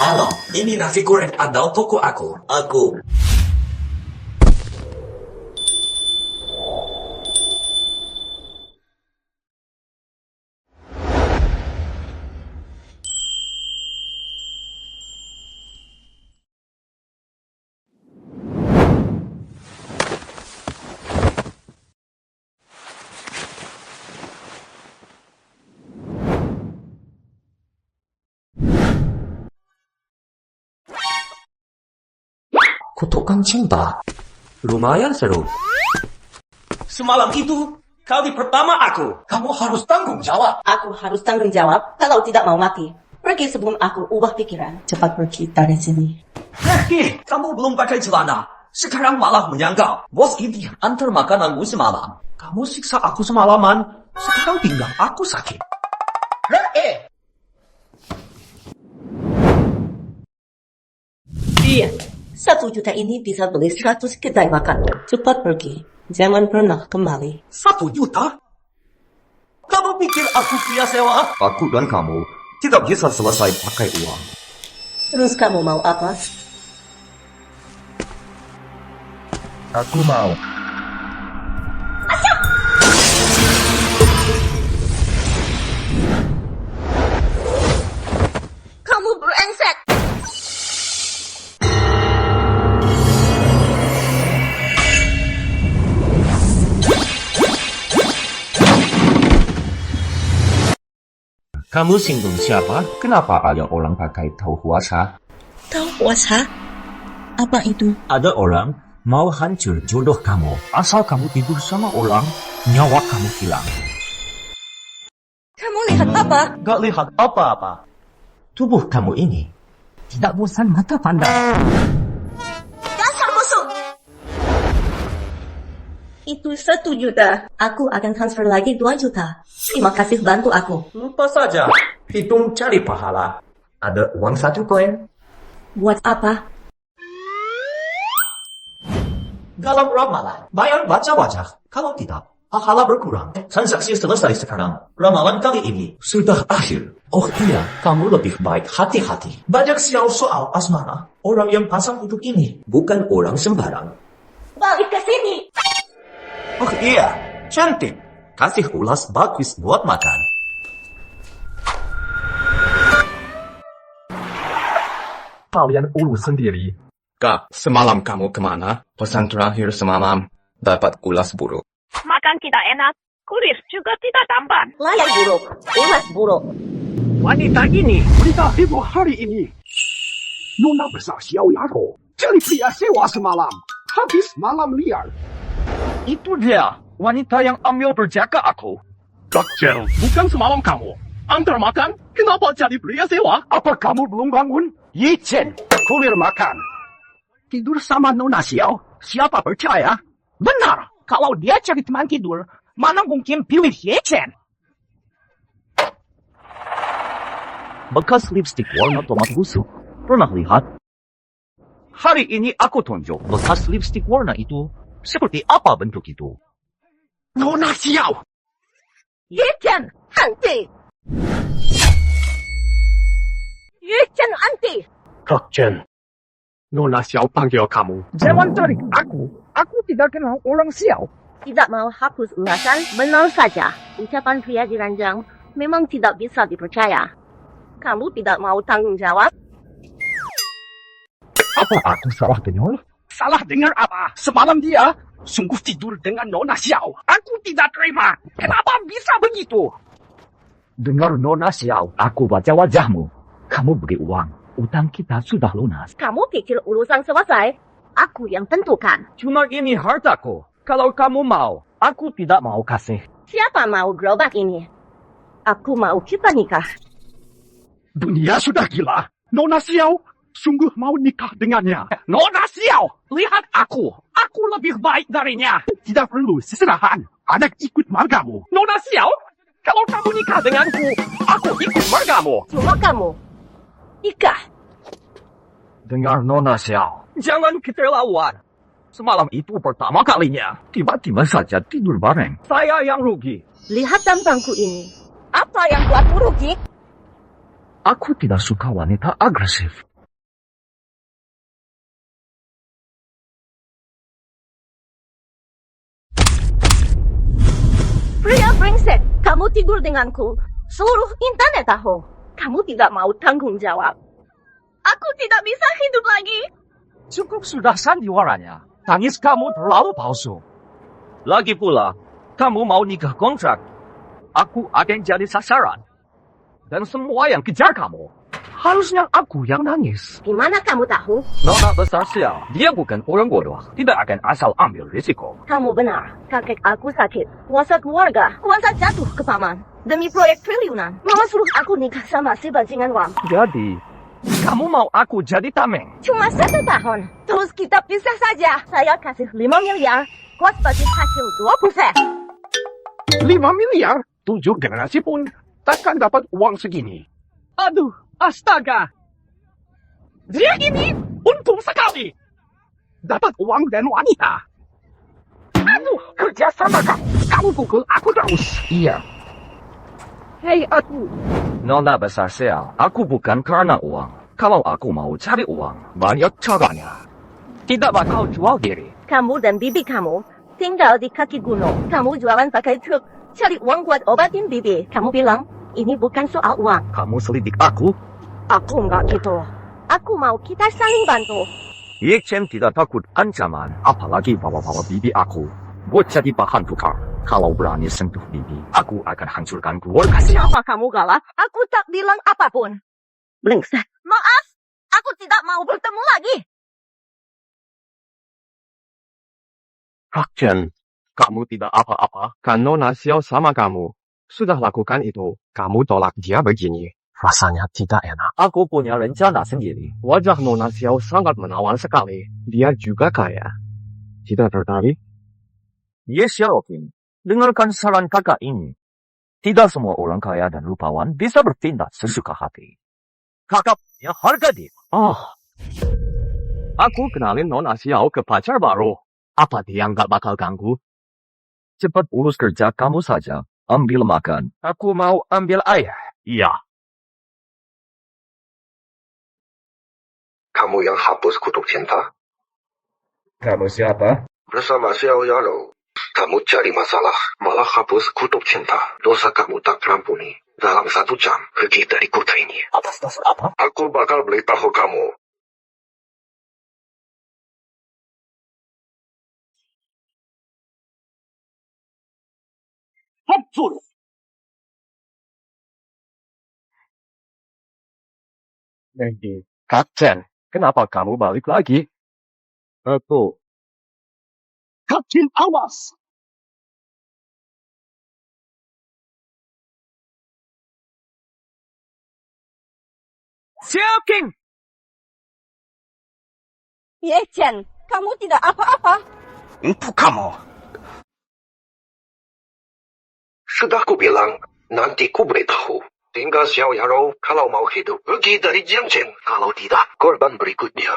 Halo, ini nasi goreng andal toko aku. Kutukan cinta. Lumayan seru. Semalam itu kali pertama aku. Kamu harus tanggung jawab. Aku harus tanggung jawab kalau tidak mau mati. Pergi sebelum aku ubah pikiran. Cepat pergi dari sini. Hei, kamu belum pakai celana. Sekarang malah menyangkal. Bos ini antar makananmu semalam. Kamu siksa aku semalaman. Sekarang pinggang aku sakit. Hei! Iya. 1 juta ini bisa beli 100 kedai makan. Cepat pergi. Jangan pernah kembali. 1 juta? Kamu pikir aku pria sewa? Aku dan kamu tidak bisa selesai pakai uang. Terus kamu mau apa? Aku mau. Kamu brengsek! Kamu singgung siapa? Kenapa ada orang pakai tahu puasa? Tahu puasa? Apa itu? Ada orang mau hancur jodoh kamu. Asal kamu tidur sama orang, nyawa kamu hilang. Kamu lihat apa? Gak lihat apa-apa. Tubuh kamu ini tidak bosan mata pandang. Dasar musuh! Itu 1 juta. Aku akan transfer lagi 2 juta. Terima kasih bantu aku. Lupa saja. Hitung cari pahala. Ada uang 1 koin. Buat apa? Dalam ramalan, bayar baca wajah. Kalau tidak, pahala berkurang. Transaksi selesai sekarang. Ramalan kali ini sudah akhir. Oh iya, kamu lebih baik hati-hati. Banyak sial soal asmara. Orang yang pasang untuk ini bukan orang sembarang. Balik ke sini! Oh iya, cantik. Kasih ulas bagus buat makan. Kalian urus sendiri. Kak, semalam kamu kemana? Pesan terakhir semalam dapat ulas buruk. Makan tidak enak, kulit juga tidak tampan. Layan buruk. Ulas buruk. Wanita ini berita heboh hari ini. Nona besar Xiao Yaro jadi pria sewa semalam. Habis malam liar. Itu dia, wanita yang ambil berjaga aku. Dokter, bukan semalam kamu. Antar makan, kenapa jadi pria sewa? Apa kamu belum bangun? Yichen, kulir makan. Tidur sama Nona Xiao, siapa percaya? Benar, kalau dia cari teman tidur, mana mungkin pilih Yichen? Bekas lipstik warna tomat busuk. Pernah lihat? Hari ini aku tunjuk bekas lipstik warna itu. Seperti apa bentuk itu? Nona Xiao! Yichen, anti! Yichen, anti! Dokter, Nona Xiao panggil kamu. Jangan tarik aku. Aku tidak kenal orang Xiao. Tidak mau hapus ulasan, benar saja. Ucapan pria di ranjang memang tidak bisa dipercaya. Kamu tidak mau tanggung jawab? Apa aku salah dengar? Salah dengar apa? Semalam dia sungguh tidur dengan Nona Xiao. Aku tidak terima. Kenapa bisa begitu? Dengar Nona Xiao, aku baca wajahmu. Kamu beri uang. Utang kita sudah lunas. Kamu pikir urusan selesai? Aku yang tentukan. Cuma ini hartaku. Kalau kamu mau, aku tidak mau kasih. Siapa mau gerobak ini? Aku mau kita nikah. Dunia sudah gila. Nona Xiao sungguh mau nikah dengannya. Nona Xiao, lihat aku. Aku lebih baik darinya. Tidak perlu seserahan. Anak ikut margamu. Nona Xiao, kalau kamu nikah denganku, aku ikut margamu. Cuma kamu. Nikah. Dengar Nona Xiao, jangan keterlaluan. Semalam itu pertama kalinya. Tiba-tiba saja tidur bareng. Saya yang rugi. Lihat tampangku ini. Apa yang buatmu rugi? Aku tidak suka wanita agresif. tidur denganku. Seluruh internet tahu. Kamu tidak mau tanggung jawab. Aku tidak bisa hidup lagi. Cukup sudah sandiwaranya. Tangis kamu terlalu palsu. Lagi pula, kamu mau nikah kontrak. Aku akan jadi sasaran. Dan semua yang kejar kamu. Harusnya aku yang nangis. Gimana kamu tahu? Nona besar sial, dia bukan orang bodoh. Tidak akan asal ambil risiko. Kamu benar. Kakek aku sakit. Kuasa keluarga. Kuasa jatuh ke paman. Demi proyek triliunan. Mama suruh aku nikah sama si bajingan Wang. Jadi, kamu mau aku jadi tameng? Cuma 1 tahun. Terus kita pisah saja. Saya kasih 5 miliar. Kuas bagi hasil 5 2%. miliar? 7 generasi pun takkan dapat uang segini. Aduh, astaga. Dia ini untung sekali. Dapat uang dan wanita. Aduh, kerja sama kamu. Kamu pukul aku terus. Iya. Hei, aku. Nona besar sial, aku bukan karena uang. Kalau aku mau cari uang, banyak caranya. Tidak bakal jual diri. Kamu dan bibi kamu tinggal di kaki gunung. Kamu jualan pakai truk. Cari uang buat obatin bibi. Kamu bilang, ini bukan soal uang. Kamu selidik aku? Aku enggak gitu. Aku mau kita saling bantu. Yekchen tidak takut ancaman, apalagi bawa-bawa bibi aku. Buat jadi bahan tukar. Kalau berani sentuh bibi, aku akan hancurkan keluarga sial. Kenapa kamu galak? Aku tak bilang apapun. Brengsek. Maaf, aku tidak mau bertemu lagi. Hakchen, kamu tidak apa-apa. Kan Nona Xiao sama kamu sudah lakukan itu. Kamu tolak dia begini. Rasanya tidak enak. Aku punya rencana sendiri. Wajah Nona Xiao sangat menawan sekali. Dia juga kaya. Tidak tertarik? Yes, Xiaoqing. Dengarkan saran kakak ini. Tidak semua orang kaya dan rupawan bisa bertindak sesuka hati. Kakak punya harga diri. Oh. Aku kenalin Nona Xiao ke pacar baru. Apa dia nggak bakal ganggu? Cepat urus kerja kamu saja. Ambil makan. Aku mau ambil air. Iya. Kamu yang hapus kutuk cinta? Kamu siapa? Bersama Xiao Yaro. Kamu cari masalah, malah hapus kutuk cinta. Dosa kamu tak terampuni. Dalam 1 jam, pergi dari kota ini. Atas dasar apa? Aku bakal beritahu kamu. Hancur! Maggie, Kapten, kenapa kamu balik lagi? Aku. Kapten, awas! Xiaoqing! Yechen, kamu tidak apa-apa. Untuk kamu. Sudah ku bilang, nanti ku beritahu. Tinggal Xiao Yaro kalau mau hidup. Pergi dari Jiangchen. Kalau tidak, korban berikutnya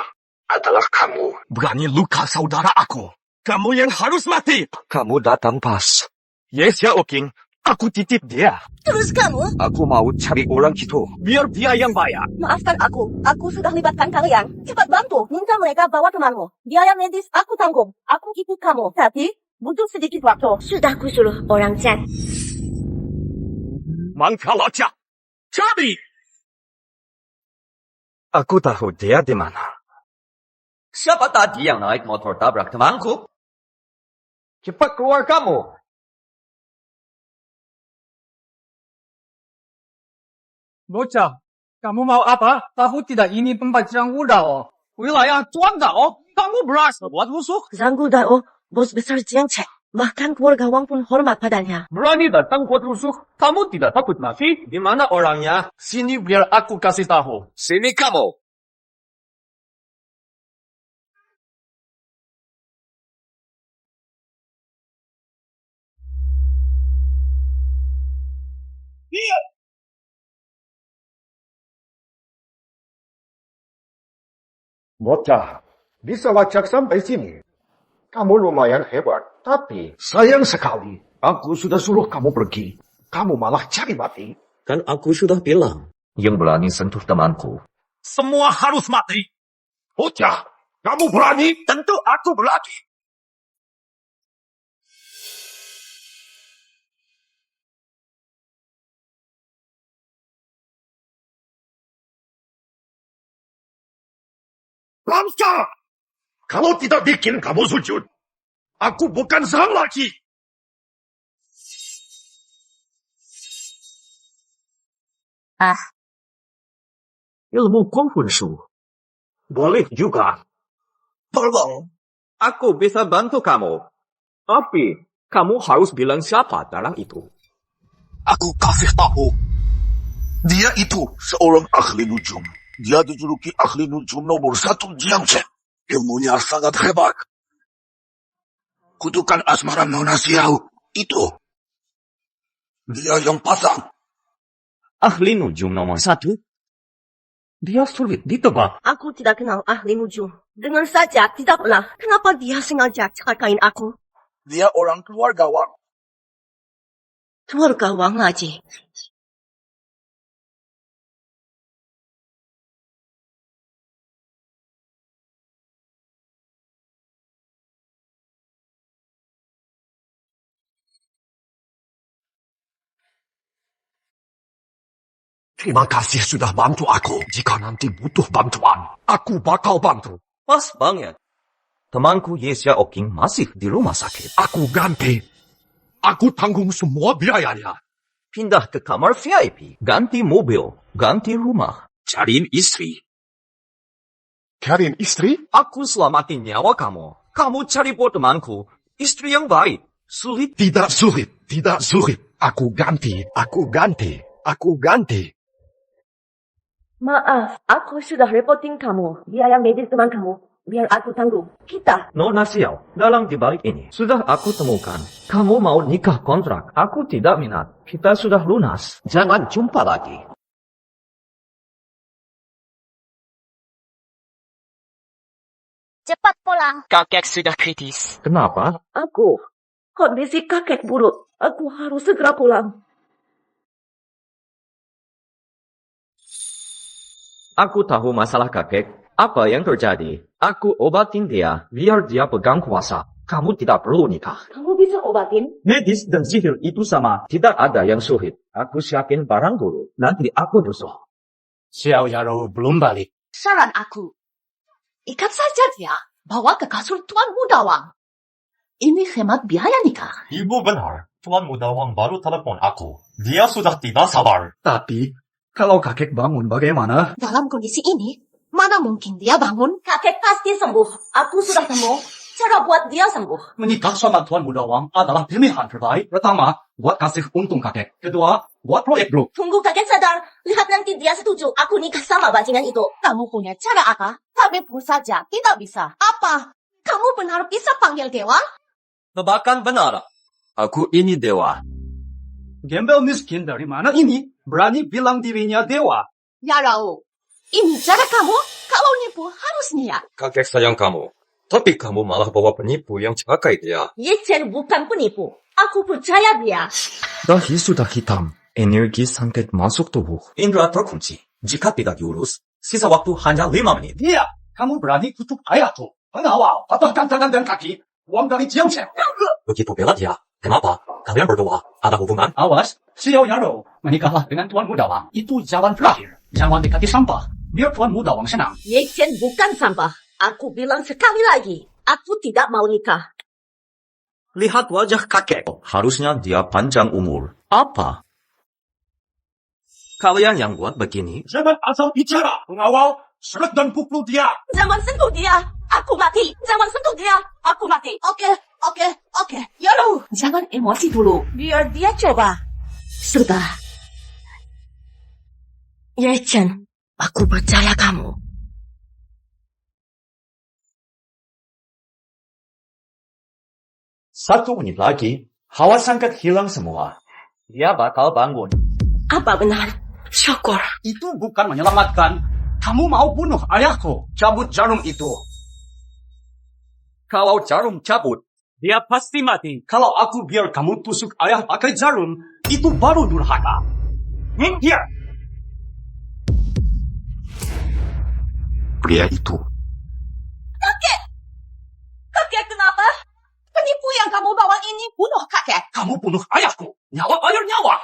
adalah kamu. Berani luka saudara aku. Kamu yang harus mati. Kamu datang pas. Yes, Xiaoqing. Aku titip dia. Terus kamu? Aku mau cari orang itu. Biar dia yang bayar. Maafkan aku. Aku sudah libatkan kalian. Cepat bantu. Minta mereka bawa temanmu. Biaya medis aku tanggung. Aku ikut kamu. Tapi, butuh sedikit waktu. Sudah kusuruh orang cek. Mangkalaja. Cari! Aku tahu dia di mana. Siapa tadi yang naik motor tabrak temanku? Cepat keluar kamu. Bocah, kamu mau apa? Tahu tidak ini tempat Zhanggu Dao. Wilayah Tuan Dao, kamu berasa buat busuk? Zhanggu Dao, bos besar Jiangchen. Bahkan keluarga Wang pun hormat padanya. Berani datang buat rusuh. Kamu tidak takut mati? Di mana orangnya? Sini biar aku kasih tahu. Sini kamu. Iya. Bocah, bisa lacak sampai sini. Kamu lumayan hebat, tapi sayang sekali. Aku sudah suruh kamu pergi. Kamu malah cari mati. Kan aku sudah bilang. Yang berani sentuh temanku. Semua harus mati. Bocah, kamu berani? Tentu aku berani. Bangsa! Kalau tidak bikin kamu sujud, aku bukan sang laki. Ilmu kungfu. Boleh juga. Tolong, aku bisa bantu kamu. Tapi, kamu harus bilang siapa dalam itu. Aku kasih tahu. Dia itu seorang ahli nujum. Dia dijuluki ahli nujum nomor 1 Jiangchen. Ilmunya sangat hebat. Kutukan asmara Nona Xiao itu. Dia yang pasang. Ahli nujum nomor 1? Dia sulit ditebak. Aku tidak kenal ahli nujum. Dengan saja tidak pernah. Kenapa dia sengaja celakain aku? Dia orang keluarga Wang. Keluarga Wang Haji. Terima kasih sudah bantu aku. Jika nanti butuh bantuan, aku bakal bantu. Pas banget. Temanku Yesya Oking masih di rumah sakit. Aku ganti. Aku tanggung semua biayanya. Pindah ke kamar VIP. Ganti mobil. Ganti rumah. Cariin istri. Cariin istri? Aku selamatin nyawa kamu. Kamu cari buat temanku. Istri yang baik. Sulit. Tidak sulit. Tidak sulit. Aku ganti. Aku ganti. Aku ganti. Maaf, aku sudah repotin kamu. Biaya medis teman kamu. Biar aku tanggung. Kita. Nona Xiao, dalam dibalik ini, sudah aku temukan. Kamu mau nikah kontrak. Aku tidak minat. Kita sudah lunas. Jangan jumpa lagi. Cepat pulang. Kakek sudah kritis. Kenapa? Aku. Kondisi kakek buruk. Aku harus segera pulang. Aku tahu masalah kakek. Apa yang terjadi? Aku obatin dia, biar dia pegang kuasa. Kamu tidak perlu nikah. Kamu bisa obatin? Medis dan sihir itu sama. Tidak ada yang sulit. Aku siapin barang dulu. Nanti aku nyusul. Xiao Yaro belum balik. Saran aku. Ikat saja dia. Bawa ke kasur Tuan Muda Wang. Ini hemat biaya nikah. Ibu benar. Tuan Muda Wang baru telepon aku. Dia sudah tidak sabar. Tapi, kalau kakek bangun bagaimana? Dalam kondisi ini, mana mungkin dia bangun? Kakek pasti sembuh. Aku sudah temu cara buat dia sembuh. Menikah sama Tuan Muda Wang adalah pilihan terbaik. Pertama, buat kasih untung kakek. Kedua, buat proyek grup. Tunggu kakek sadar. Lihat nanti dia setuju. Aku nikah sama bajingan itu. Kamu punya cara apa? Tapi pun saja tidak bisa. Apa? Kamu benar bisa panggil dewa? Tebakan benar. Aku ini dewa. Gembel miskin dari mana ini? Berani bilang dirinya dewa. Yarao, ini cara kamu? Kalau nipu harus niat. Kakek sayang kamu. Tapi kamu malah bawa penipu yang celakai dia. Yechen bukan penipu. Aku percaya dia. Dahi sudah hitam. Energi sangat masuk tubuh. Indra terkunci. Jika tidak diurus, sisa waktu hanya 5 menit. Dia, kamu berani kutuk ayahku. Pengawal, patahkan tangan dan kaki. Uang dari Jiangchen. Begitu bela dia. Kenapa? Kalian berdua ada hubungan? Awas, Xiao Yaro. Menikahlah dengan Tuan Muda Wang. Itu jalan terakhir. Jangan dekati sampah. Biar Tuan Muda Wang senang. Yechen bukan sampah. Aku bilang sekali lagi. Aku tidak mau nikah. Lihat wajah kakek. Harusnya dia panjang umur. Apa? Kalian yang buat begini? Jangan asal bicara. Pengawal, seret dan pukul dia. Jangan sentuh dia. Aku mati. Jangan sentuh dia. Aku mati. Oke. Yaro. Jangan emosi dulu. Biar dia coba. Sudah. Yechen, aku percaya kamu. Satu menit lagi, hawa sangat hilang semua. Dia bakal bangun. Apa benar? Syukur. Itu bukan menyelamatkan. Kamu mau bunuh ayahku. Cabut jarum itu. Kalau jarum cabut, dia pasti mati. Kalau aku biar kamu tusuk ayah pakai jarum, itu baru durhaka. Here. Pria itu. Kakek kenapa? Penipu yang kamu bawa ini bunuh kakek. Kamu bunuh ayahku. Nyawa bayar nyawa.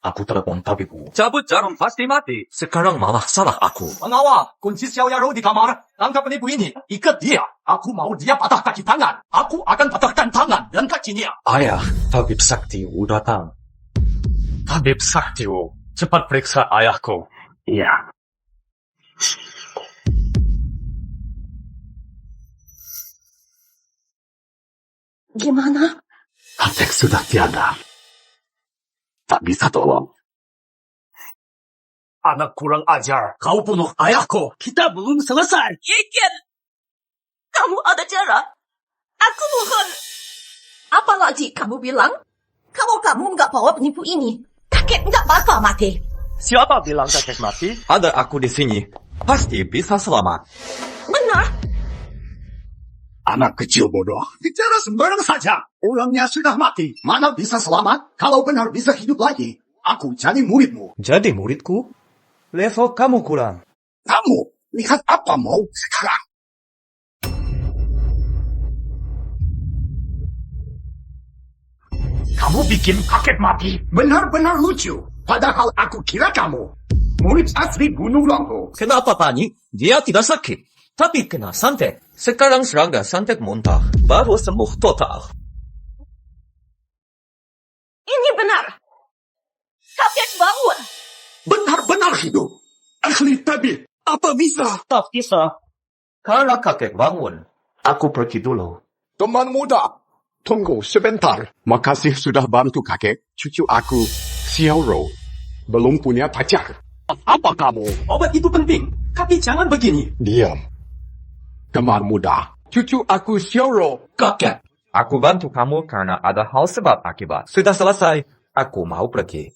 Aku telepon tabiku. Cabut jarum pasti mati. Sekarang malah salah aku. Pengawal, kunci Xiao Yarou di kamar. Tangkap penipu ini. Ikat dia. Aku mau dia patah kaki tangan. Aku akan patahkan tangan dan kakinya. Ayah, tabib sakti datang. Tabib sakti, cepat periksa ayahku. Iya. Gimana? Kakek sudah tiada. Tak bisa tolong. Anak kurang ajar. Kau bunuh ayahku. Kita belum selesai. Iken! Kamu ada cara? Aku mohon. Apalagi kamu bilang, kalau kamu nggak bawa penipu ini, kakek nggak bakal mati. Siapa bilang kakek mati? Ada aku di sini. Pasti bisa selamat. Benar? Anak kecil bodoh. Bicara sembarang saja. Orangnya sudah mati. Mana bisa selamat? Kalau benar bisa hidup lagi. Aku jadi muridmu. Jadi muridku? Level kamu kurang. Kamu, lihat apa mau sekarang? Kamu bikin kakek mati. Benar-benar lucu. Padahal aku kira kamu murid asli Gunung Longgo. Kenapa panik? Dia tidak sakit. Tapi kena santet. Sekarang serangga santet muntah. Baru sembuh total. Ini benar. Kakek bangun. Benar-benar hidup. Ahli tabib. Apa bisa? Tak bisa. Karena kakek bangun. Aku pergi dulu. Teman muda, tunggu sebentar. Makasih sudah bantu kakek. Cucu aku, Xiao Rou, belum punya pacar. Apa kamu? Obat itu penting. Tapi jangan begini. Diam. Teman muda, cucu aku Xiao Rou. Kakek. Aku bantu kamu karena ada hal sebab akibat. Sudah selesai. Aku mau pergi.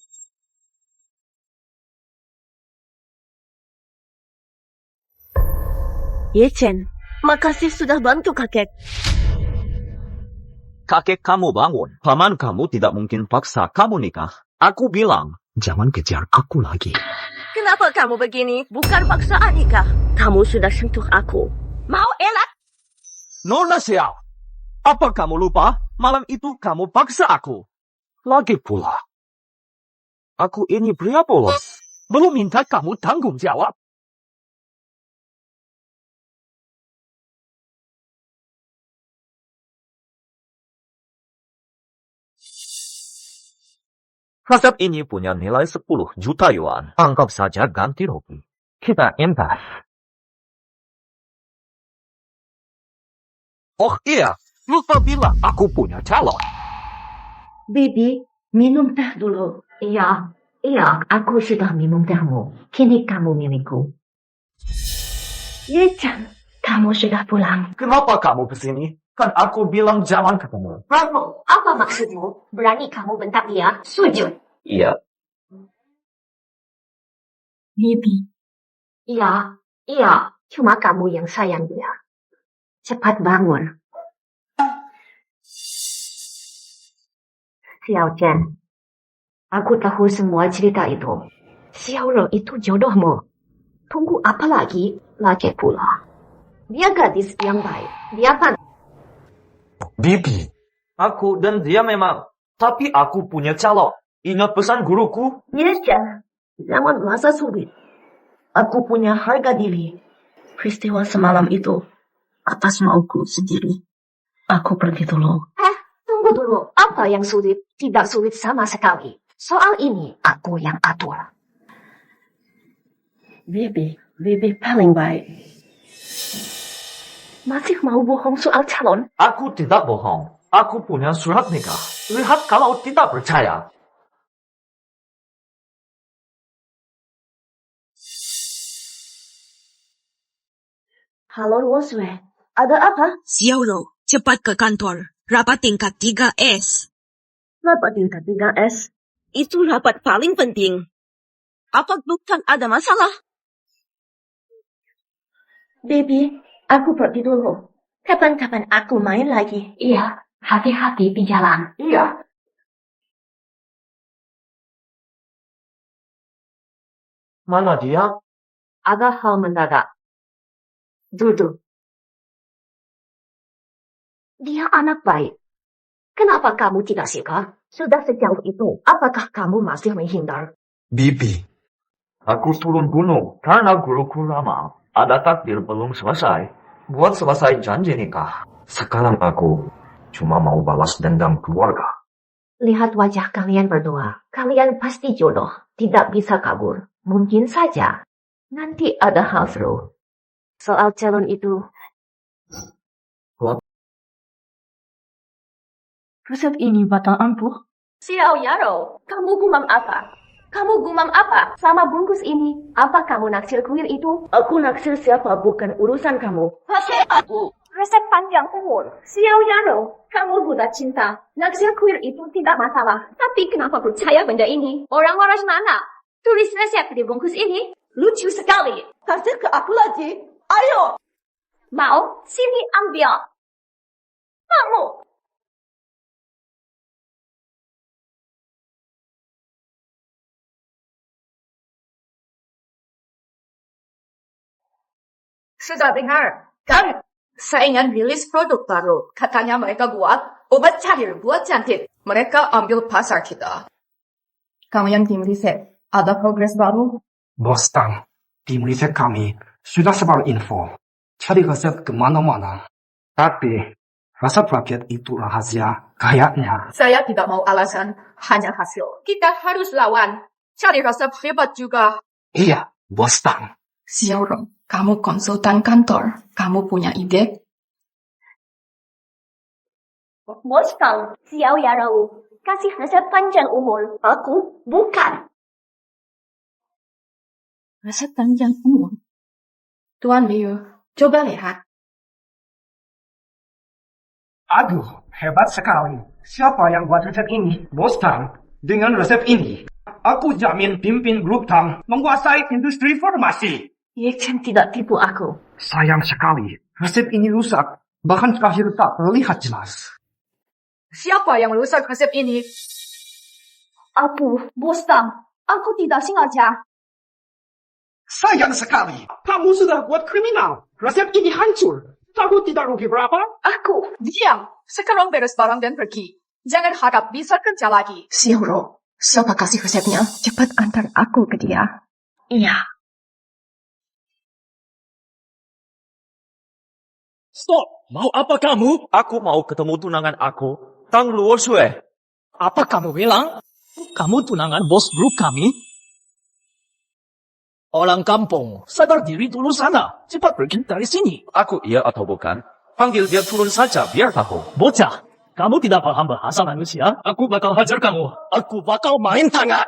Yechen, makasih sudah bantu kakek. Kakek kamu bangun. Paman kamu tidak mungkin paksa kamu nikah. Aku bilang, jangan kejar aku lagi. Kenapa kamu begini? Bukan paksaan nikah. Kamu sudah sentuh aku. Mau elak? Nona Xiao, apa kamu lupa? Malam itu kamu paksa aku. Lagi pula, aku ini pria polos. Belum minta kamu tanggung jawab. Hasab ini punya nilai 10 juta yuan. Anggap saja ganti rugi. Kita impas. Oh iya, lupa bilang aku punya calon. Bibi, minum teh dulu. Iya, aku sudah minum tehmu. Kini kamu milikku. Ye-chan, kamu sudah pulang. Kenapa kamu kesini? Kan aku bilang jangan ketemu. Bravo, apa maksudmu? Berani kamu bentak dia? Sujud. Iya. Bibi. Iya, cuma kamu yang sayang dia. Cepat bangun. Xiao Chen, aku tahu semua cerita itu. Xiao Rou itu jodohmu. Tunggu apa lagi? Lagi pula. Dia gadis yang baik. Dia kan. Bibi. Aku dan dia memang. Tapi aku punya calon. Ingat pesan guruku? Yes, Chen. Jangan merasa sulit. Aku punya harga diri. Peristiwa semalam itu atas mauku sendiri. Aku pergi dulu. Tunggu dulu. Apa yang sulit? Tidak sulit sama sekali. Soal ini aku yang atur. Bibi paling baik. Masih mau bohong soal calon? Aku tidak bohong. Aku punya surat nikah. Lihat kalau tidak percaya. Halo, Woswe. Ada apa? Xiao Rou, cepat ke kantor. Rapat tingkat 3S. Rapat tingkat 3S. Itu rapat paling penting. Apa bukan ada masalah? Baby, aku pergi dulu. Kapan-kapan aku main lagi. Iya, hati-hati di jalan. Iya. Mana dia? Ada hal mendadak. Duduk. Dia anak baik. Kenapa kamu tidak suka? Sudah sejauh itu, apakah kamu masih menghindar? Bibi, aku turun gunung karena guruku Rama. Ada takdir belum selesai. Buat selesai janji nikah. Sekarang aku cuma mau balas dendam keluarga. Lihat wajah kalian berdua. Kalian pasti jodoh. Tidak bisa kabur. Mungkin saja nanti ada hal seru. Soal calon itu. Resep ini batang ampuh. Xiao Yaro, kamu gumam apa? Kamu gumam apa sama bungkus ini? Apa kamu naksir kuil itu? Aku naksir siapa bukan urusan kamu. Pasal aku. Resep panjang umur. Xiao Yaro, kamu buta cinta. Naksir kuil itu tidak masalah. Tapi kenapa percaya benda ini? Orang-orang mana? Tulis resep di bungkus ini. Lucu sekali. Kasih ke aku lagi. Ayo. Mau? Sini ambil. Mau. Sudah dengar, kan? Saingan rilis produk baru. Katanya mereka buat obat cair buat cantik. Mereka ambil pasar kita. Kamu yang tim riset, ada progres baru? Bos Tang, tim riset kami sudah sebar info. Cari resep kemana-mana. Tapi, resep rakyat itu rahasia kayaknya. Saya tidak mau alasan, hanya hasil. Kita harus lawan. Cari resep hebat juga. Iya, Bos Tang. Xiaorong, kamu konsultan kantor. Kamu punya ide? Bos Tang, Xiao Yaro, kasih resep panjang umur. Aku bukan. Resep panjang umur. Tuan Liu, coba lihat. Aduh, hebat sekali. Siapa yang buat resep ini? Bos Tang, dengan resep ini, aku jamin pimpin grup Tang menguasai industri farmasi. Ye Chen tidak tipu aku. Sayang sekali, resep ini rusak. Bahkan terakhir tak terlihat jelas. Siapa yang merusak resep ini? Aku, Bos Tang. Aku tidak sengaja. Sayang sekali, kamu sudah buat kriminal. Resep ini hancur. Tahu tidak rugi berapa? Aku. Diam. Sekarang beres barang dan pergi. Jangan harap bisa kerja lagi. Xiaoro, siapa kasih resepnya? Cepat antar aku ke dia. Iya. Stop! Mau apa kamu? Aku mau ketemu tunangan aku, Tang Luo Shui. Apa kamu bilang? Kamu tunangan bos grup kami? Orang kampung, sadar diri dulu sana. Cepat pergi dari sini. Aku iya atau bukan? Panggil dia turun saja, biar tahu. Bocah, kamu tidak paham bahasa manusia? Aku bakal hajar kamu. Aku bakal main tangan.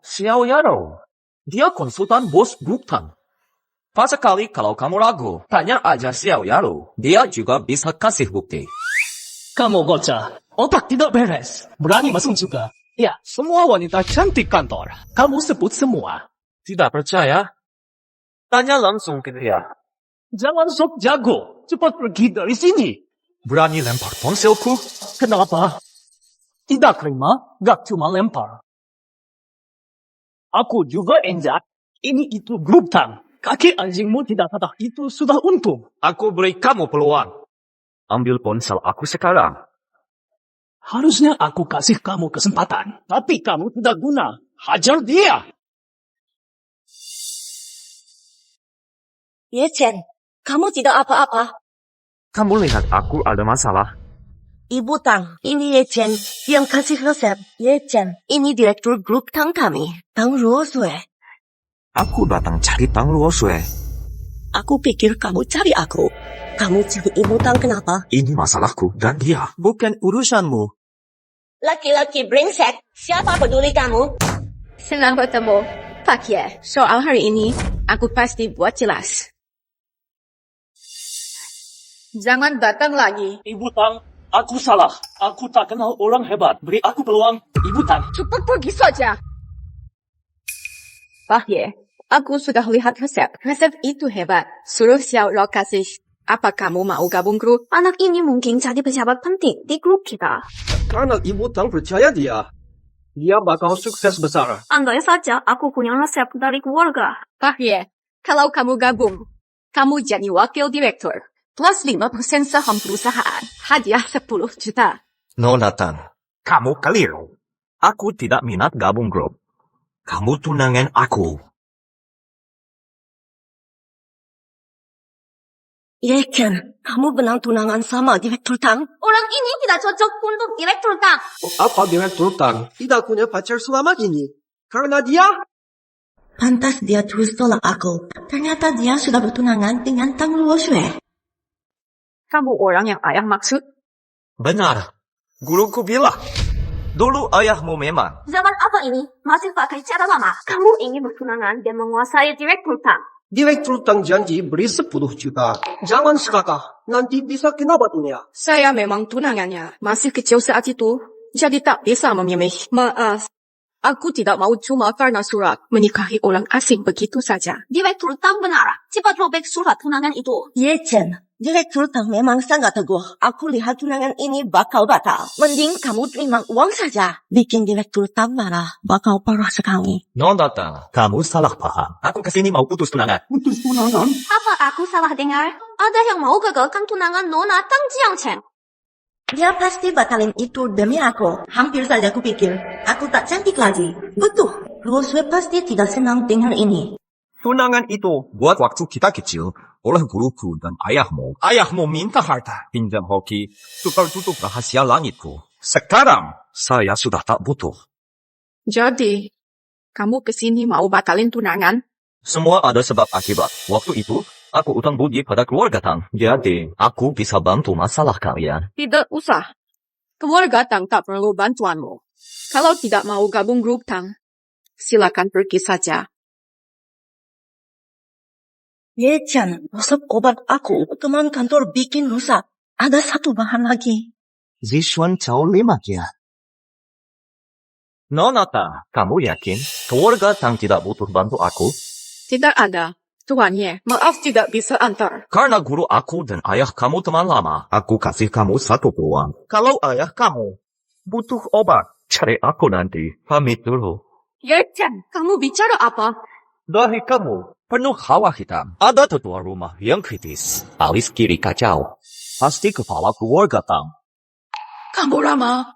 Xiao Yaro, dia konsultan bos grup Tang. Pas sekali kalau kamu ragu, tanya aja Xiao Yaro. Dia juga bisa kasih bukti. Kamu bocah, otak tidak beres. Berani masuk juga. Ya, semua wanita cantik kantor. Kamu sebut semua. Tidak percaya? Tanya langsung ke dia. Jangan sok jago. Cepat pergi dari sini. Berani lempar ponselku? Kenapa? Tidak terima, gak cuma lempar. Aku juga injak. Ini itu grup Tang. Kaki anjingmu tidak patah itu sudah untung. Aku beri kamu peluang. Ambil ponsel aku sekarang. Harusnya aku kasih kamu kesempatan. Tapi kamu tidak guna. Hajar dia. Ye Chen, kamu tidak apa-apa. Kamu lihat aku ada masalah. Ibu Tang, ini Ye Chen yang kasih resep. Ye Chen, ini direktur grup Tang kami, Tang Luo Shui. Aku datang cari Tang Luo Shui. Aku pikir kamu cari aku. Kamu cari Ibu Tang kenapa? Ini masalahku dan dia. Bukan urusanmu. Laki-laki brengsek, siapa peduli kamu? Senang bertemu. Pak Ye, soal hari ini, aku pasti buat jelas. Jangan datang lagi. Ibu Tang, aku salah. Aku tak kenal orang hebat. Beri aku peluang. Ibu Tang. Cepat pergi saja. Pak Ye, aku sudah lihat resep. Resep itu hebat. Suruh Xiao Rou kasih. Apa kamu mau gabung grup? Anak ini mungkin jadi pejabat penting di grup kita. Karena Ibu Tang percaya dia. Dia bakal sukses besar. Andai saja aku punya resep dari keluarga. Pak Ye, kalau kamu gabung, kamu jadi wakil direktur. Plus 5% saham perusahaan. Hadiah 10 juta. No, Nathan. Kamu keliru. Aku tidak minat gabung grup. Kamu tunangan aku. Ken, kamu benar tunangan sama Direktur Tang? Orang ini tidak cocok untuk Direktur Tang. Apa Direktur Tang tidak punya pacar selama ini? Karena dia Pantas dia terus tolak aku. Ternyata dia sudah bertunangan dengan Tang Luosue. Kamu orang yang ayah maksud? Benar. Guruku bilang. Dulu ayahmu memang. Zaman apa ini? Masih pakai cara lama. Kamu ingin bertunangan dan menguasai Direktur Tang. Direktur Tang janji beri 10 juta. Jangan serakah, nanti bisa kena batunya. Saya memang tunangannya. Masih kecil saat itu. Jadi tak bisa memilih. Maaf. Aku tidak mau cuma karena surat menikahi orang asing begitu saja. Direktur Tang benar. Cepat robek surat tunangan itu. Chen, Direktur Tang memang sangat teguh. Aku lihat tunangan ini bakal batal. Mending kamu terima uang saja. Bikin Direktur Tang marah. Bakal parah sekali. No, Nathan. Kamu salah paham. Aku kesini mau putus tunangan. Putus tunangan? Apa aku salah dengar? Ada yang mau gagalkan tunangan Nona Tang Jiangchen. Dia pasti batalin itu demi aku. Hampir saja kupikir aku tak cantik lagi. Betul. Luosue pasti tidak senang dengar ini. Tunangan itu buat waktu kita kecil oleh guruku dan ayahmu. Ayahmu minta harta. Pinjam hoki, tukar tutup rahasia langitku. Sekarang, saya sudah tak butuh. Jadi, kamu kesini mau batalin tunangan? Semua ada sebab akibat. Waktu itu, aku utang budi pada keluarga Tang. Jadi, aku bisa bantu masalah kalian. Tidak usah. Keluarga Tang tak perlu bantuanmu. Kalau tidak mau gabung grup Tang, silakan pergi saja. Chen, resep obat aku teman kantor bikin rusak. Ada satu bahan lagi. Zishuan Chao 5 ya. Nonata, kamu yakin keluarga Tang tidak butuh bantu aku? Tidak ada. Tuannya, maaf tidak bisa antar. Karena guru aku dan ayah kamu teman lama, aku kasih kamu satu peluang. Kalau ayah kamu butuh obat, cari aku nanti. Pamit dulu. Chen, kamu bicara apa? Dari kamu, penuh hawa hitam. Ada tetua rumah yang kritis. Alis kiri kacau. Pasti kepala keluarga Tang. Kamu lama.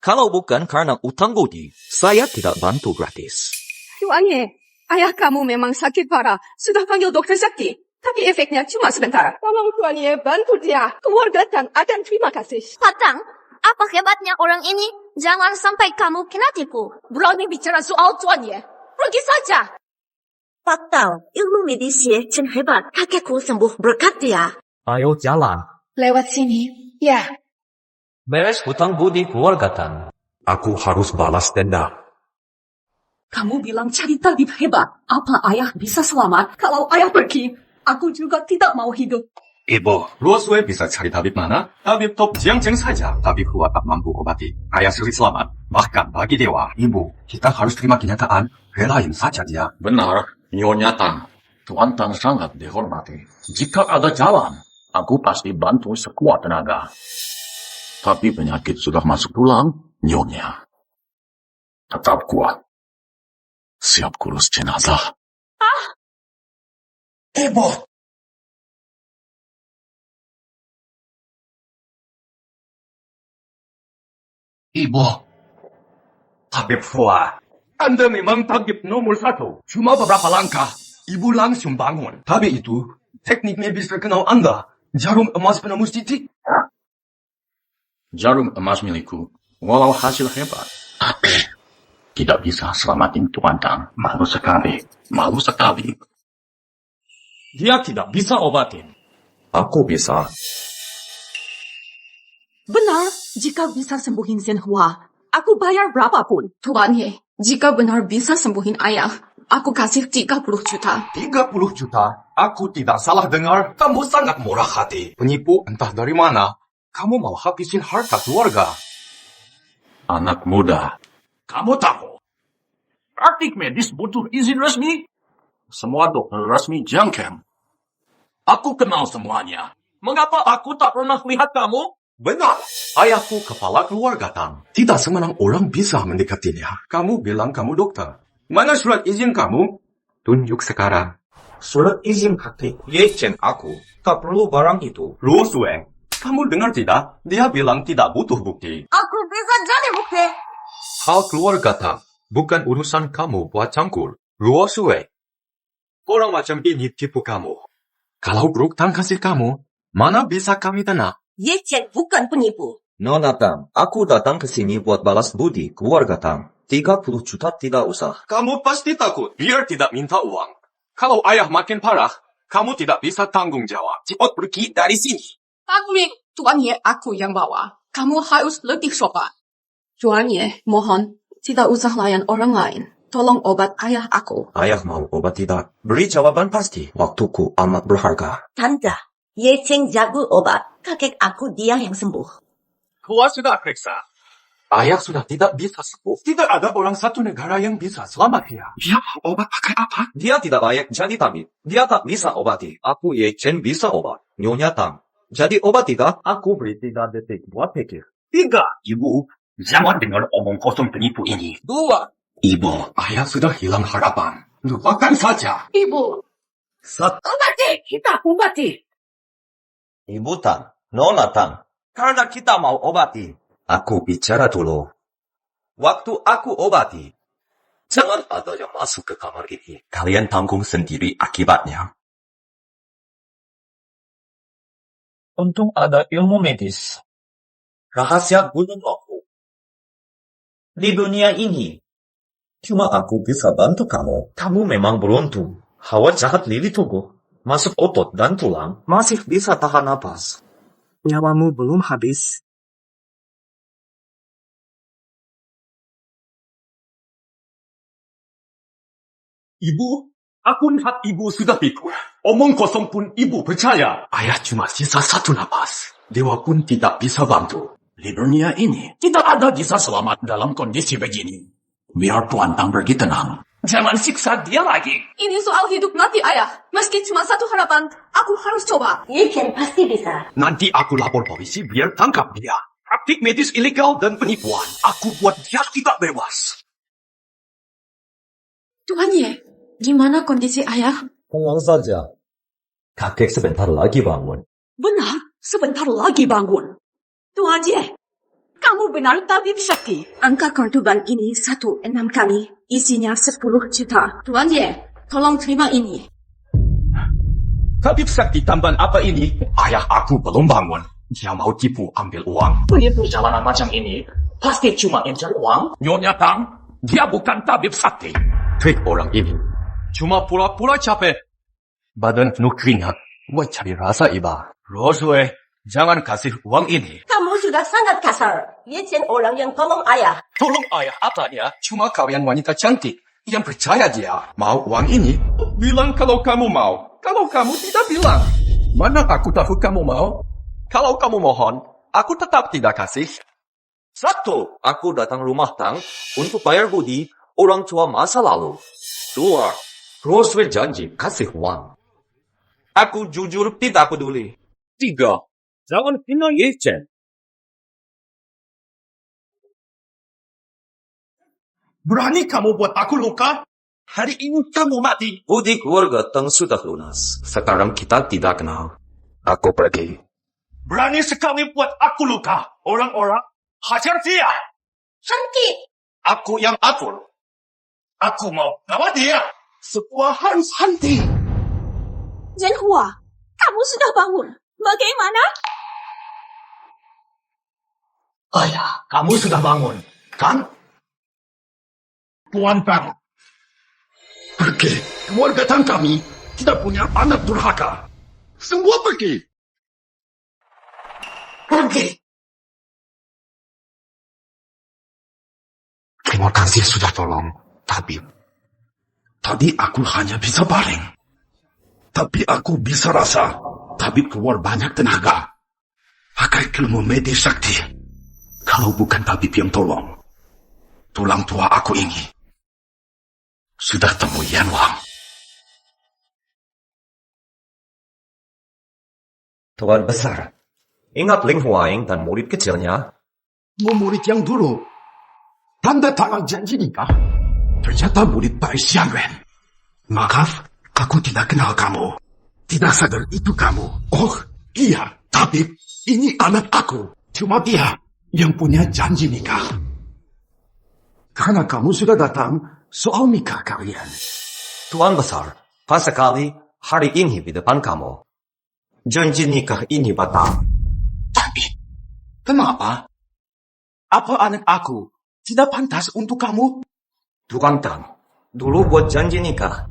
Kalau bukan karena utang budi, saya tidak bantu gratis. Tuannya, ayah kamu memang sakit parah. Sudah panggil dokter sakti. Tapi efeknya cuma sebentar. Tolong tuannya bantu dia. Keluarga Tang akan terima kasih. Patang, apa hebatnya orang ini? Jangan sampai kamu kena tipu. Berani bicara soal tuannya. Pergi saja. Pak Tao, ilmu medis Chen hebat. Kakekku sembuh berkat dia. Ayo jalan. Lewat sini. Ya. Beres hutang budi keluarga Tang. Aku harus balas dendam. Kamu bilang cari tabib hebat. Apa ayah bisa selamat? Kalau ayah pergi, aku juga tidak mau hidup. Ibu, Luosue bisa cari tabib mana? Tabib top Jiangcheng saja. Tabib Hua tak mampu obati. Ayah sulit selamat. Bahkan bagi dewa, ibu, kita harus terima kenyataan. Relain saja dia. Benar, Nyonya Tang. Tuan Tang sangat dihormati. Jika ada jalan, aku pasti bantu sekuat tenaga. Tapi penyakit sudah masuk tulang, Nyonya. Tetap kuat. Siap kurus jenazah. Ibu! Ibu! Tabib Hua, Anda memang tabib nomor 1. Cuma beberapa langkah, ibu langsung bangun. Tapi itu, teknik medis terkenal Anda. Jarum emas penembus titik. Jarum emas milikku, walau hasil hebat. Tapi, tidak bisa selamatin Tuan Tang. Malu sekali. Malu sekali. Dia tidak bisa obatin. Aku bisa. Benar, jika bisa sembuhin Sen Hua, aku bayar berapapun. Tuannya, jika benar bisa sembuhin ayah, aku kasih 30 juta. 30 juta? Aku tidak salah dengar. Kamu sangat murah hati. Penipu entah dari mana. Kamu mau habisin harta keluarga. Anak muda. Kamu tahu, praktik medis butuh izin resmi. Semua dokter resmi Jiangcheng. Aku kenal semuanya. Mengapa aku tak pernah lihat kamu? Benar. Ayahku kepala keluarga Tang. Tidak sembarang orang bisa mendekatinya. Kamu bilang kamu dokter. Mana surat izin kamu? Tunjuk sekarang. Surat izin praktik. Chen aku. Tak perlu barang itu. Luosue, Kamu dengar tidak? Dia bilang tidak butuh bukti. Aku bisa jadi bukti. Hal keluarga Tang, bukan urusan kamu buat cangkur. Luo Sui. Orang macam ini tipu kamu. Kalau Brook Tang kasih kamu, mana bisa kami tenang? Ye Chen bukan penipu. Nona Tang, aku datang ke sini buat balas budi keluarga Tang. 30 juta tidak usah. Kamu pasti takut biar tidak minta uang. Kalau ayah makin parah, kamu tidak bisa tanggung jawab. Cepat pergi dari sini. Tapi, Tuan Ye, aku yang bawa. Kamu harus lebih sopan. Tuan Ye, mohon, tidak usah layan orang lain. Tolong obat ayah aku. Ayah mau obat tidak? Beri jawaban pasti. Waktuku amat berharga. Tante, Ye Chen jago obat. Kakek aku dia yang sembuh. Gua sudah periksa. Ayah sudah tidak bisa sembuh. Tidak ada orang satu negara yang bisa selamat dia. Ya, obat pakai apa? Dia tidak layak jadi tabib. Dia tak bisa obati. Aku Ye Chen bisa obat. Nyonya Tang. Jadi obat tidak? Aku beri 3 detik buat pikir. 3. Ibu, jangan dengar omong kosong penipu ini. 2. Ibu, ayah sudah hilang harapan. Lupakan saja. Ibu. 1. Obati, kita obati. Ibu Tang. Nona Tang. Karena kita mau obati. Aku bicara dulu. Waktu aku obati. Jangan ada yang masuk ke kamar ini. Kalian tanggung sendiri akibatnya. Untung ada ilmu medis. Rahasia gunung aku. Di dunia ini, cuma aku bisa bantu kamu. Kamu memang beruntung. Hawa jahat lili tubuh, masuk otot dan tulang, masih bisa tahan napas. Nyawamu belum habis. Ibu, aku lihat ibu sudah pikir. Omong kosong pun ibu percaya. Ayah cuma sisa 1 napas. Dewa pun tidak bisa bantu. Di dunia ini, tidak ada bisa selamat dalam kondisi begini. Biar Tuan Tang pergi tenang. Jangan siksa dia lagi. Ini soal hidup mati ayah. Meski cuma 1 harapan, aku harus coba. Ye Chen pasti bisa. Nanti aku lapor polisi biar tangkap dia. Praktik medis ilegal dan penipuan. Aku buat dia tidak bebas. Tuan Ye, gimana kondisi ayah? Tenang saja. Kakek sebentar lagi bangun. Benar, sebentar lagi bangun. Tuan Ye, kamu benar tabib sakti. Angka kartu bank ini 16 kali. Isinya 10 juta. Tuan Ye, tolong terima ini. Tabib sakti tambahan apa ini? Ayah aku belum bangun. Dia mau tipu ambil uang. Perjalanan macam ini pasti cuma incar uang. Nyonya Tang, dia bukan tabib sakti. Trik orang ini cuma pura-pura capek. Badan penuh keringat. Buat cari rasa iba. Roswe, jangan kasih uang ini. Kamu sudah sangat kasar. Ye Chen orang yang tolong ayah. Tolong ayah apa dia? Cuma kalian wanita cantik yang percaya dia. Mau uang ini? Bilang kalau kamu mau. Kalau kamu tidak bilang. Mana aku tahu kamu mau? Kalau kamu mohon, aku tetap tidak kasih. 1. Aku datang rumah Tang untuk bayar budi orang tua masa lalu. 2. Roswell janji kasih uang. Aku jujur tidak peduli. 3. Jangan hina Ye Chen. Berani kamu buat aku luka? Hari ini kamu mati. Budi keluarga Tang sudah lunas. Sekarang kita tidak kenal. Aku pergi. Berani sekali buat aku luka. Orang-orang hajar dia. Henti. Aku yang atur. Aku mau bawa dia. Semua harus henti. Zhenhua, kamu sudah bangun. Bagaimana? Ayah, kamu sudah bangun, kan? Tuan Tang. Pergi. Keluarga Tang kami tidak punya anak durhaka. Semua pergi. Pergi. Terima kasih sudah tolong, tabib. Tadi aku hanya bisa baring. Tapi aku bisa rasa tabib keluar banyak tenaga. Pakai ilmu medis sakti. Kalau bukan tabib yang tolong, tulang tua aku ini sudah temu Yan Wang. Tuan besar, ingat Ling Huaing dan murid kecilnya? Murid yang dulu tanda tangan janji nikah. Ternyata murid Bai Xianren. Maaf, aku tidak kenal kamu. Tidak sadar itu kamu. Oh, iya, tabib. Ini anak aku. Cuma dia yang punya janji nikah. Karena kamu sudah datang soal nikah kalian. Tuan Besar, pas sekali hari ini di depan kamu. Janji nikah ini batal. Tapi, kenapa? Apa anak aku tidak pantas untuk kamu? Tuan Tang, dulu buat janji nikah.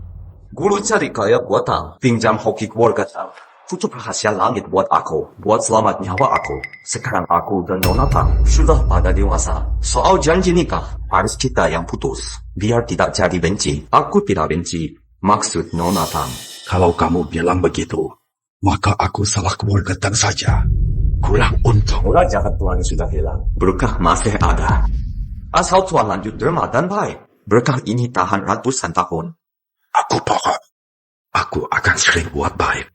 Guru cari kaya buat Tang, pinjam hoki keluarga Tang. Tutup rahasia langit buat aku, buat selamat nyawa aku. Sekarang aku dan Nona Tang sudah pada dewasa. Soal janji nikah, harus kita yang putus. Biar tidak jadi benci. Aku tidak benci. Maksud Nona Tang. Kalau kamu bilang begitu, maka aku salah keluarga Tang saja. Kurang untung. Murah jahat Tuhan sudah hilang. Berkah masih ada. Asal Tuhan lanjut derma dan baik. Berkah ini tahan ratusan tahun. Aku paham. Aku akan sering buat baik.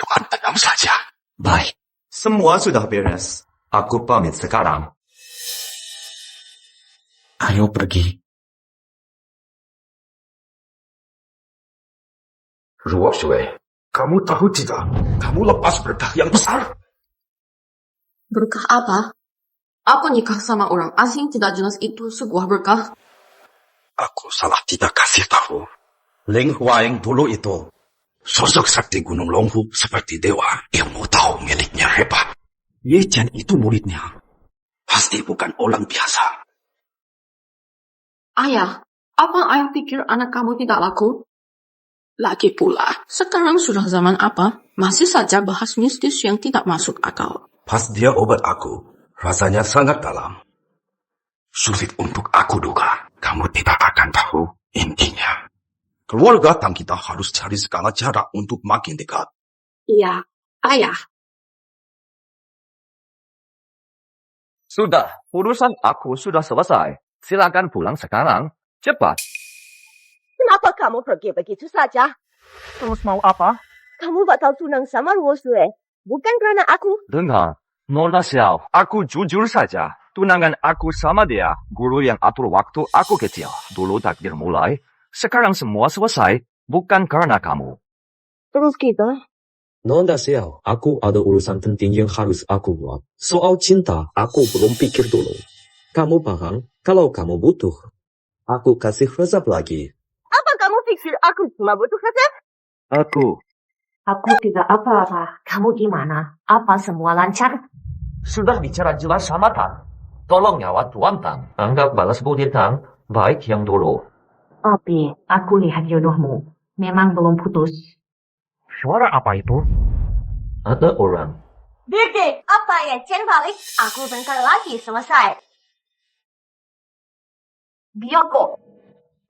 Tuhan tenang saja. Baik. Semua sudah beres. Aku pamit sekarang. Ayo pergi. Ruo Shui, kamu tahu tidak? Kamu lepas berkah yang besar. Berkah apa? Aku nikah sama orang asing tidak jelas itu sebuah berkah. Aku salah tidak kasih tahu. Ling Huaing dulu itu sosok sakti Gunung Longhu seperti dewa. Ilmu tahu miliknya hebat. Ye Chen itu muridnya. Pasti bukan orang biasa. Ayah, apa ayah pikir anak kamu tidak laku? Lagi pula, sekarang sudah zaman apa? Masih saja bahas mistis yang tidak masuk akal. Pas dia obat aku, rasanya sangat dalam. Sulit untuk aku duga. Kamu tidak akan tahu intinya. Keluarga Tang kita harus cari segala cara untuk makin dekat. Iya, ayah. Sudah, urusan aku sudah selesai. Silakan pulang sekarang. Cepat. Kenapa kamu pergi begitu saja? Terus mau apa? Kamu bakal tunang sama Ruo Shui. Bukan karena aku. Dengar, Nona Xiao, aku jujur saja. Tunangan aku sama dia, guru yang atur waktu aku kecil. Dulu takdir mulai, sekarang semua selesai, bukan karena kamu. Terus kita? Nona Xiao, aku ada urusan penting yang harus aku buat. Soal cinta, aku belum pikir dulu. Kamu paham? Kalau kamu butuh, aku kasih resep lagi. Apa kamu pikir aku cuma butuh resep? Aku tidak apa-apa. Kamu gimana? Apa semua lancar? Sudah bicara jelas sama Tang. Tolong nyawa Tuan Tang. Anggap balas budi Tang, baik yang dulu. Tapi, aku lihat jodohmu. Memang belum putus. Suara apa itu? Ada orang. Birthday, apa ya? Chen balik. Aku bentar lagi selesai. Bioko.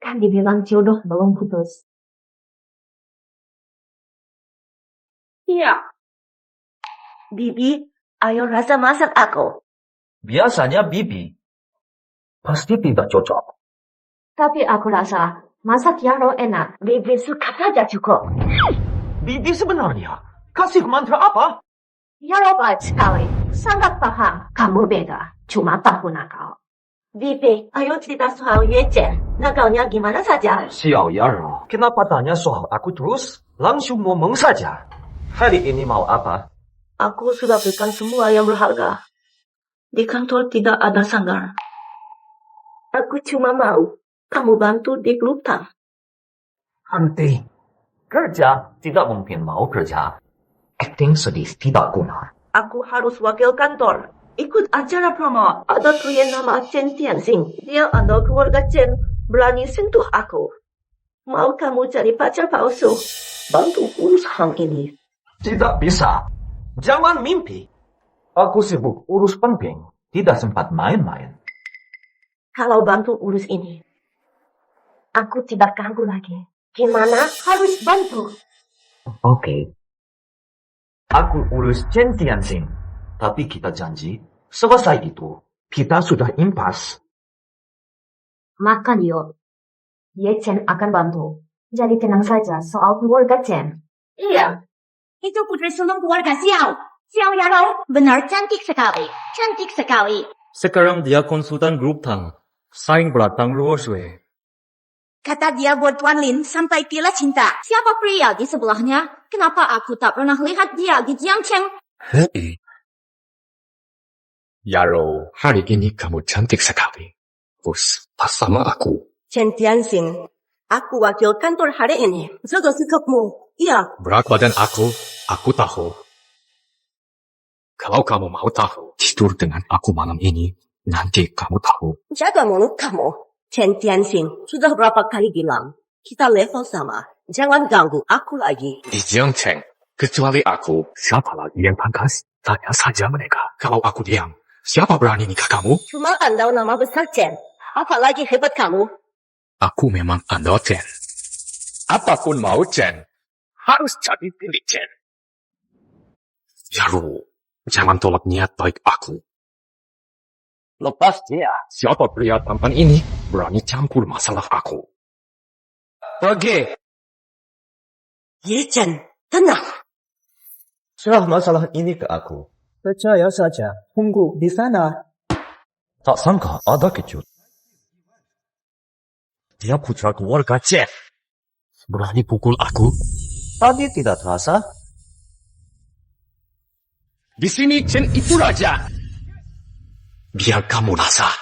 Kan dibilang jodoh belum putus. Iya. Bibi, ayo rasa masak aku. Biasanya Bibi. Pasti tidak cocok. Tapi aku rasa masak Yaro enak. Bibi suka saja cukup. Bibi sebenarnya kasih mantra apa? Yaro baik sekali. Sangat paham. Kamu beda. Cuma tahu nakal. Bibi, ayo cerita soal Ye Chen. Nakalnya gimana saja? Xiao Yaro, kenapa tanya soal aku terus? Langsung ngomong saja. Hari ini mau apa? Aku sudah berikan semua yang berharga. Di kantor tidak ada sanggar. Aku cuma mau kamu bantu di grup Tang. Henti. Kerja tidak mungkin mau kerja. Acting sedih tidak guna. Aku harus wakil kantor. Ikut acara promo. Ada klien nama Chen Tianxing. Dia andal keluarga Chen. Berani sentuh aku. Mau kamu cari pacar palsu? Bantu urus hal ini. Tidak bisa. Jangan mimpi. Aku sibuk urus penting. Tidak sempat main-main. Kalau bantu urus ini, aku tidak ganggu lagi. Gimana? Harus bantu. Oke. Aku urus Chen Tianxing. Tapi kita janji, selesai itu, kita sudah impas. Maka Leo, Ye Chen akan bantu. Jadi tenang saja soal keluarga Chen. Iya. Itu putri sulung keluarga Xiao. Xiao Yaro, benar cantik sekali. Cantik sekali. Sekarang dia konsultan grup Tang. Saing belakang Ruo Shui. Kata dia buat Tuan Lin sampai gila cinta. Siapa pria di sebelahnya? Kenapa aku tak pernah lihat dia di Jiangcheng? Hei, Yaro, hari ini kamu cantik sekali. Terus, pas sama aku. Chen Tianxing, aku wakil kantor hari ini. Jaga sikapmu. Iya. Berat badan aku tahu. Kalau kamu mau tahu, tidur dengan aku malam ini, nanti kamu tahu. Jaga mulut kamu. Chen Tianxing, sudah berapa kali bilang. Kita level sama. Jangan ganggu aku lagi. Di Jiangcheng, kecuali aku, siapa lagi yang pantas? Tanya saja mereka. Kalau aku diam, siapa berani nikah kamu? Cuma anda nama besar Chen. Apalagi hebat kamu. Aku memang anda Chen. Apapun mau Chen, harus jadi pilih Chen. Yaro, jangan tolak niat baik aku. Lepas dia. Siapa pria tampan ini berani campur masalah aku? Pergi. Ye Chen, tenang. Serah masalah ini ke aku. Percaya saja. Tunggu di sana. Tak sangka ada kejut. Dia putra keluarga Chen. Berani pukul aku? Tadi tidak terasa. Di sini Chen itu raja. Biar kamu rasa.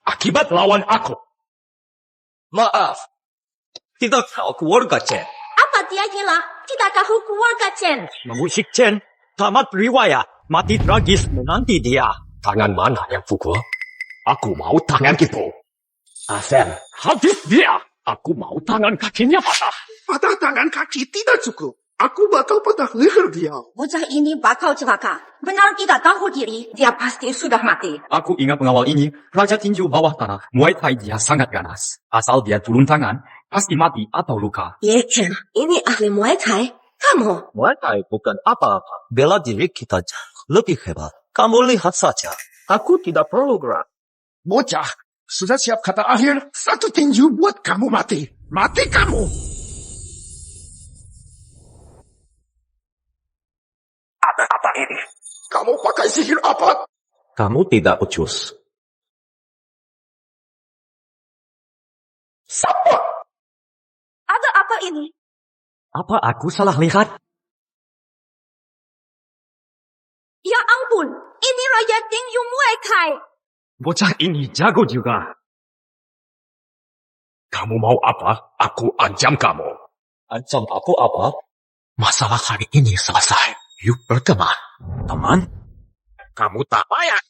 Akibat lawan aku. Maaf. Tidak tahu keluarga Chen. Apa dia gila? Tidak tahu keluarga Chen. Mengusik Chen. Tamat riwayat. Mati tragis menanti dia. Tangan mana yang pukul? Aku mau tangan itu. Asem. Habis dia. Aku mau tangan kakinya patah. Patah tangan kaki tidak cukup. Aku bakal patah leher dia. Bocah ini bakal celaka. Benar tidak tahu diri. Dia pasti sudah mati. Aku ingat pengawal ini. Raja tinju bawah tanah. Muay Thai dia sangat ganas. Asal dia turun tangan. Pasti mati atau luka. Ye Chen, ini ahli Muay Thai. Kamu. Muay Thai bukan apa-apa. Bela diri kita jauh lebih hebat. Kamu lihat saja. Aku tidak perlu gerak. Bocah, sudah siap kata akhir. Satu tinju buat kamu mati. Mati kamu. Ada apa ini? Kamu pakai sihir apa? Kamu tidak becus. Siapa? Ada apa ini? Apa aku salah lihat? Ya ampun, ini Raja Tinju Muay Thai. Bocah ini jago juga. Kamu mau apa? Aku ancam kamu. Ancam aku apa? Masalah hari ini selesai. Yuk berteman. Teman? Kamu tak payah.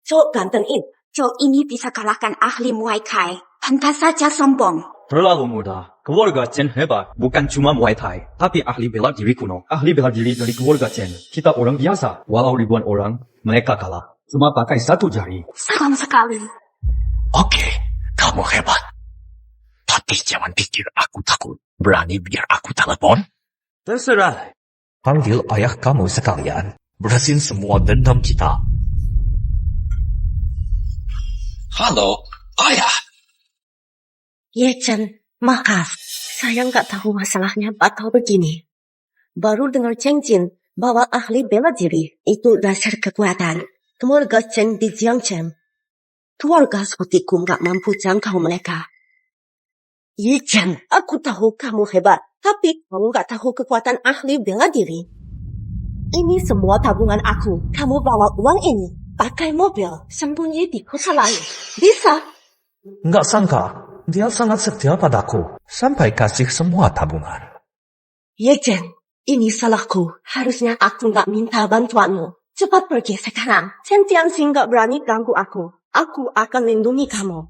Cok gantengin. Cok ini bisa kalahkan ahli Muay Thai. Pantas saja sombong. Terlalu mudah. Keluarga Chen hebat. Bukan cuma Muay Thai. Tapi ahli bela diri kuno. Ahli bela diri dari keluarga Chen. Kita orang biasa. Walau ribuan orang, mereka kalah. Cuma pakai satu jari. Seram sekali. Oke, kamu hebat. Tapi jangan pikir aku takut. Berani biar aku telepon? Terserah. Panggil ayah kamu sekalian. Berasin semua dendam kita. Halo, ayah. Ye Chen, maaf. Saya nggak tahu masalahnya bakal begini. Baru dengar Cheng Jin bawa ahli bela diri. Itu dasar kekuatan. Keluarga Chen di Jiangcheng. Keluarga sepertiku nggak mampu jangkau mereka. Ye Chen, aku tahu kamu hebat. Tapi kamu nggak tahu kekuatan ahli bela diri. Ini semua tabungan aku. Kamu bawa uang ini. Pakai mobil. Sembunyi di kota lain. Bisa. Nggak sangka. Dia sangat setia padaku. Sampai kasih semua tabungan. Ye Chen, ini salahku. Harusnya aku nggak minta bantuanmu. Cepat pergi sekarang. Chen Tianxing nggak berani ganggu aku. Aku akan lindungi kamu.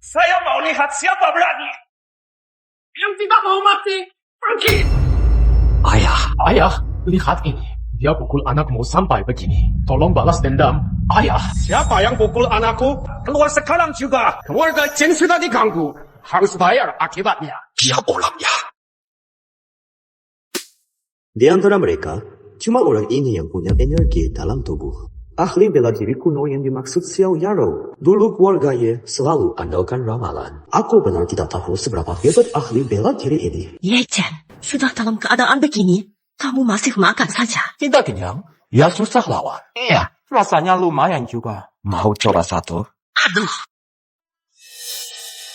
Saya mau lihat siapa berani. Yang tidak mau mati, pergi. Ayah, lihat ini. Dia pukul anakmu sampai begini. Tolong balas dendam. Ayah. Siapa yang pukul anakku? Keluar sekarang juga. Keluarga Chen sudah diganggu. Harus bayar akibatnya. Dia orangnya. Di antara mereka, cuma orang ini yang punya energi dalam tubuh. Ahli bela diri kuno yang dimaksud Xiao Yaro. Dulu keluarganya selalu andalkan ramalan. Aku benar tidak tahu seberapa hebat ahli bela diri ini. Ye Chen, sudah dalam keadaan begini, kamu masih makan saja. Tidak kenyang. Ya susah lawan. Iya, rasanya lumayan juga. Mau coba satu? Aduh.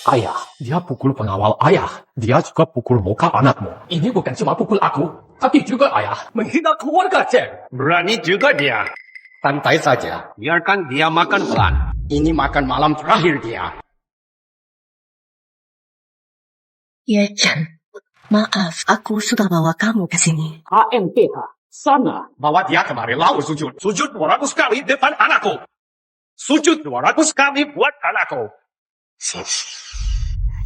Ayah, dia pukul pengawal ayah. Dia juga pukul muka anakmu. Ini bukan cuma pukul aku, tapi juga ayah. Menghina keluarga Chen. Berani juga dia. Santai saja. Biarkan dia makan pelan. Ini makan malam terakhir dia. Ye Chen, maaf, aku sudah bawa kamu ke sini. HMPH, sana. Bawa dia kemari lalu sujud. Sujud 200 kali depan anakku. Sujud 200 kali buat anakku.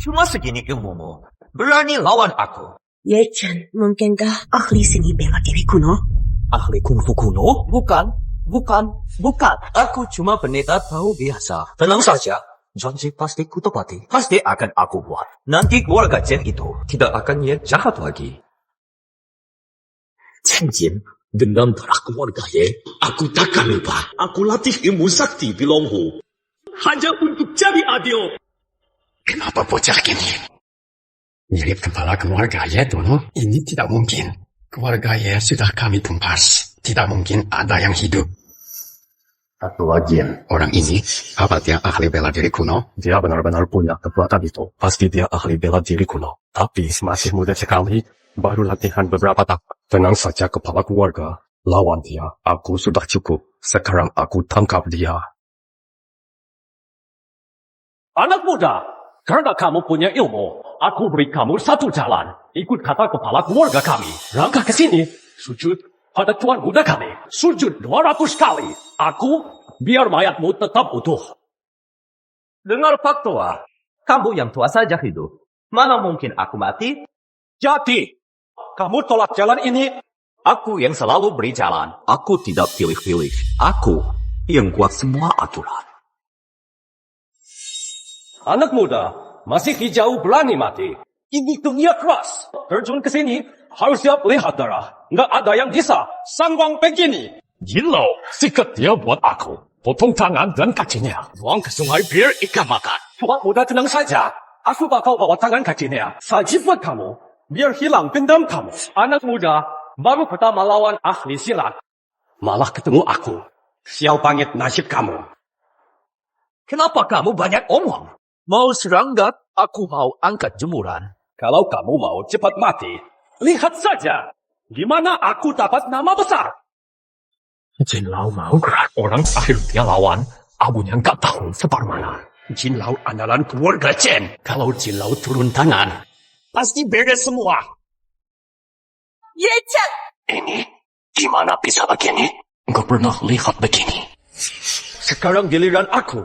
Cuma segini ilmumu. Berani lawan aku. Ye Chen, mungkinkah ahli seni bela diri kuno? Ahli kungfu kuno? Bukan. Aku cuma pendeta tahu biasa. Tenang saja. Janji pasti kutepati. Pasti akan aku buat. Nanti keluarga Chen itu tidak akan yang jahat lagi. Chen Jin, dendam darah keluarga Ye. Aku takkan lupa. Aku latih ilmu sakti Bilonghu. Hanya untuk jadi adil. Kenapa bocah gini? Mirip kepala keluarga Ye dulu. Ini tidak mungkin. Keluarga Ye sudah kami tumpas. Tidak mungkin ada yang hidup. Satu lagi, orang ini, apa dia ahli bela diri kuno? Dia benar-benar punya kekuatan itu. Pasti dia ahli bela diri kuno. Tapi masih muda sekali, baru latihan beberapa tahun. Tenang saja kepala keluarga. Lawan dia, aku sudah cukup. Sekarang aku tangkap dia. Anak muda, karena kamu punya ilmu, aku beri kamu satu jalan. Ikut kata kepala keluarga kami. Langkah ke sini, sujud pada tuan muda kami. Sujud 200 kali. Aku, biar mayatmu tetap utuh. Dengar Pak Tua. Kamu yang tua saja hidup. Mana mungkin aku mati? Jadi, kamu tolak jalan ini. Aku yang selalu beri jalan. Aku tidak pilih-pilih. Aku yang buat semua aturan. Anak muda, masih hijau berani mati. Ini dunia keras. Terjun ke sini, harus siap lihat darah. Nggak ada yang bisa sambang begini. Jinlau, sikat dia buat aku. Potong tangan dan kakinya. Buang ke sungai biar ikan makan. Tuan muda tenang saja. Aku bakal bawa tangan kakinya. Saji buat kamu. Biar hilang dendam kamu. Anak muda, baru pertama lawan ahli silat. Malah ketemu aku. Sial pangit nasib kamu. Kenapa kamu banyak omong? Mau seranggat? Aku mau angkat jemuran. Kalau kamu mau cepat mati, lihat saja. Gimana aku dapat nama besar. Jinlau mau gerak orang terakhir dia lawan. Abunya nggak tahu sebar mana. Jinlau andalan keluarga Chen. Kalau Jinlau turun tangan, pasti beres semua. Ye Chen! Ini gimana bisa begini? Nggak pernah lihat begini. Sekarang giliran aku.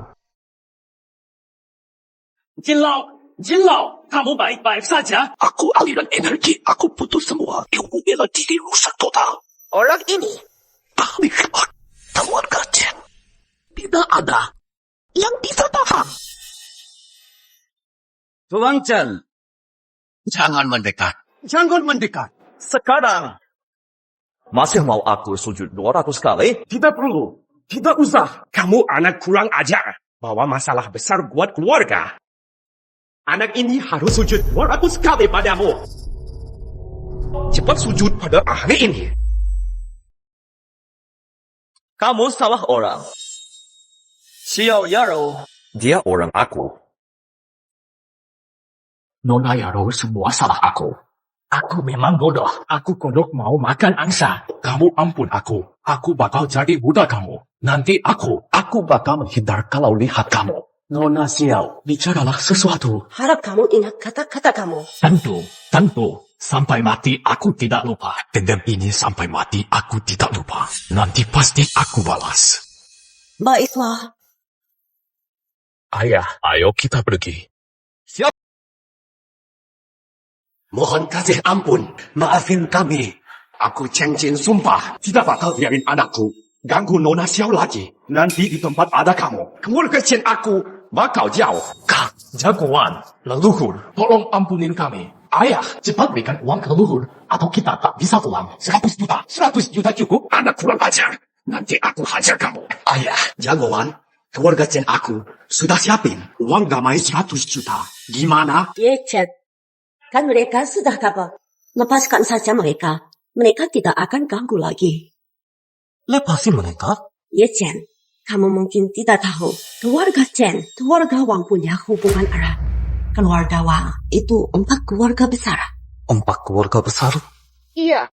Jinlau, kamu baik-baik saja? Aku aliran energi, aku putus semua. Ilmu bela diri rusak total. Orang ini Ahli hebat, keluarga Chen. Tidak ada yang bisa tahan. Tuan Chen. Jangan mendekat. Jangan mendekat. Sekarang. Masih mau aku sujud 200 kali? Tidak perlu. Tidak usah. Kamu anak kurang ajar. Bawa masalah besar buat keluarga. Anak ini harus sujud 200 kali padamu. Cepat sujud pada ahli ini. Kamu salah orang. Xiao Yaro. Dia orang aku. Nona Yaro semua salah aku. Aku memang bodoh. Aku kodok mau makan angsa. Kamu ampun aku. Aku bakal jadi budak kamu. Nanti aku bakal menghindar kalau lihat kamu. Nona Xiao, bicaralah sesuatu. harap kamu ingat kata-kata kamu. Tentu. Sampai mati aku tidak lupa. Dendam ini sampai mati aku tidak lupa. Nanti pasti aku balas. Baiklah. Ayah, ayo kita pergi. Siap. Mohon kasih ampun. Maafin kami. Aku Chen Jin sumpah. Tidak bakal biarin anakku ganggu Nona Xiao lagi. Nanti di tempat ada kamu. Keluarga Chen aku bakal jauh. Kak, jagoan, leluhur, tolong ampunin kami. Ayah, cepat berikan uang ke leluhur. Atau kita tak bisa pulang. 100 juta. 100 juta cukup? Anak kurang ajar. Nanti aku hajar kamu. Ayah, jagoan, keluarga Chen aku sudah siapin uang damai 100 juta. Gimana? Ye Chen, kan mereka sudah kapal. Lepaskan saja mereka. Mereka tidak akan ganggu lagi. Lepasin mereka? Ye Chen, kamu mungkin tidak tahu. Keluarga Chen, keluarga Wang punya hubungan erat. Keluarga Wang itu 4 keluarga besar. 4 keluarga besar? Iya.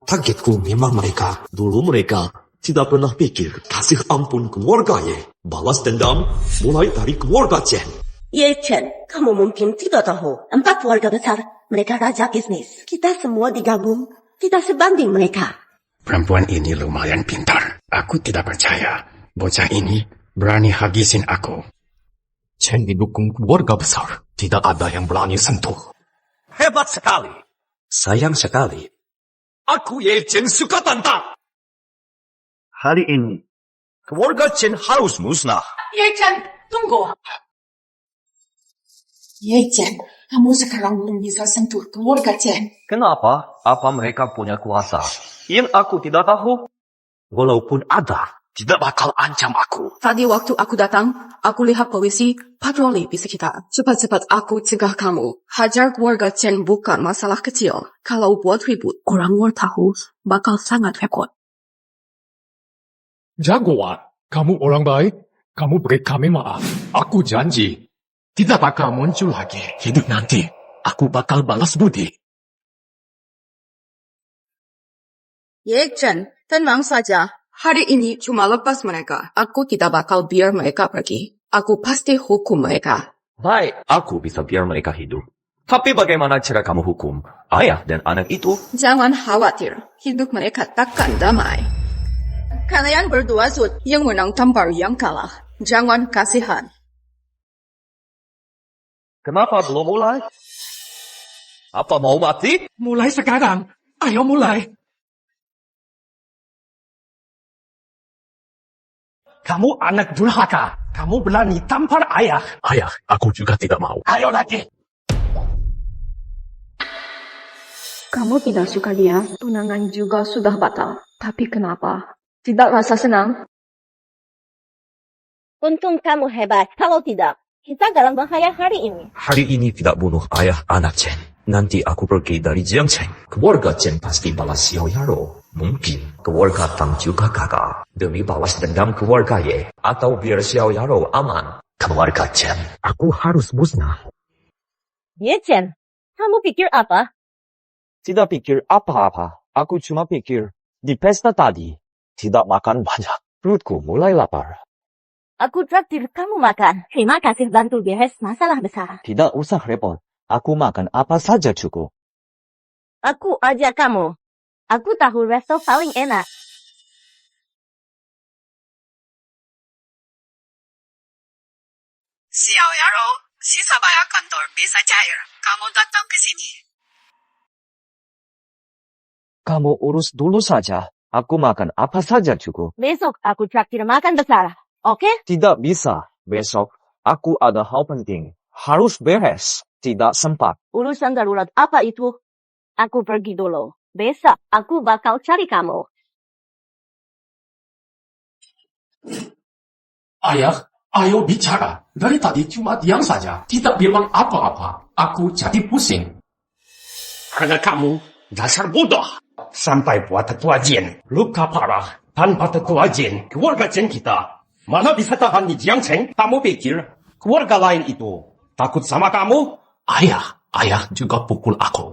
Targetku memang mereka. Dulu mereka Tidak pernah pikir kasih ampun keluarganya. Balas dendam mulai dari keluarga Chen. Ye Chen, kamu mungkin tidak tahu. 4 keluarga besar, mereka raja bisnis. Kita semua digabung, tidak sebanding mereka. Perempuan ini lumayan pintar. Aku tidak percaya. Bocah ini berani habisin aku. Chen didukung keluarga besar. Tidak ada yang berani sentuh. Hebat sekali. Sayang sekali. Aku Ye Chen suka tantang. Hari ini, Keluarga Chen harus musnah. Ye Chen, tunggu. Ye Chen, kamu sekarang belum bisa sentuh keluarga Chen. Kenapa? Apa mereka punya kuasa? Yang aku tidak tahu. Walaupun ada, Tidak bakal ancam aku. Tadi waktu aku datang, aku lihat polisi patroli di sekitar. Cepat-cepat aku cegah kamu. Hajar keluarga Chen bukan masalah kecil. Kalau buat ribut, orang luar tahu bakal sangat repot. Jagoan, kamu orang baik. Kamu beri kami maaf. Aku janji, tidak bakal muncul lagi. Hidup nanti, aku bakal balas budi. Ye Chen, tenang saja. Hari ini cuma lepas mereka. Aku tidak bakal biar mereka pergi. Aku pasti hukum mereka. Baik, aku bisa biar mereka hidup. Tapi bagaimana cara kamu hukum ayah dan anak itu? Jangan khawatir. Hidup mereka takkan damai. Kalian berdua sud yang menang tampar yang kalah. Jangan kasihan. Kenapa belum mulai? Apa mau mati? Mulai sekarang. Ayo mulai. Kamu anak durhaka. Kamu berani tampar ayah. Ayah, aku juga tidak mau. Ayo lagi. Kamu tidak suka dia, tunangan juga sudah batal. Tapi kenapa? Tidak rasa senang? Untung kamu hebat. Kalau tidak, kita dalam bahaya hari ini. hari ini tidak bunuh ayah anak Chen. Nanti aku pergi dari Jiangcheng. Keluarga Chen pasti balas Xiao Yaro. Mungkin keluarga Tang juga gagal. Demi balas dendam keluarga Ye. Atau biar Xiao Yaro aman. Keluarga Chen, aku harus musnah. Ye Chen, kamu pikir apa? Tidak pikir apa-apa. Aku cuma pikir di pesta tadi tidak makan banyak. Perutku mulai lapar. Aku traktir kamu makan. Terima kasih bantu beres masalah besar. Tidak usah repot. Aku makan apa saja cukup. Aku ajak kamu. Aku tahu resto paling enak. Xiao Yaro, sisa bayar kantor bisa cair. Kamu datang ke sini. Kamu urus dulu saja. Aku makan apa saja cukup. Besok aku traktir makan besar. Oke? Tidak bisa. Besok aku ada hal penting. Harus beres. Tidak sempat. Urusan darurat apa itu? Aku pergi dulu. Besok aku bakal cari kamu. Ayah, ayo bicara. Dari tadi cuma diam saja. Tidak bilang apa-apa. Aku jadi pusing. Karena kamu dasar bodoh. Sampai buat tetua Jin. Luka parah. Tanpa tetua Jin, keluarga Jin kita mana bisa tahan di Jiangcheng? Kamu pikir keluarga lain itu takut sama kamu? Ayah juga pukul aku.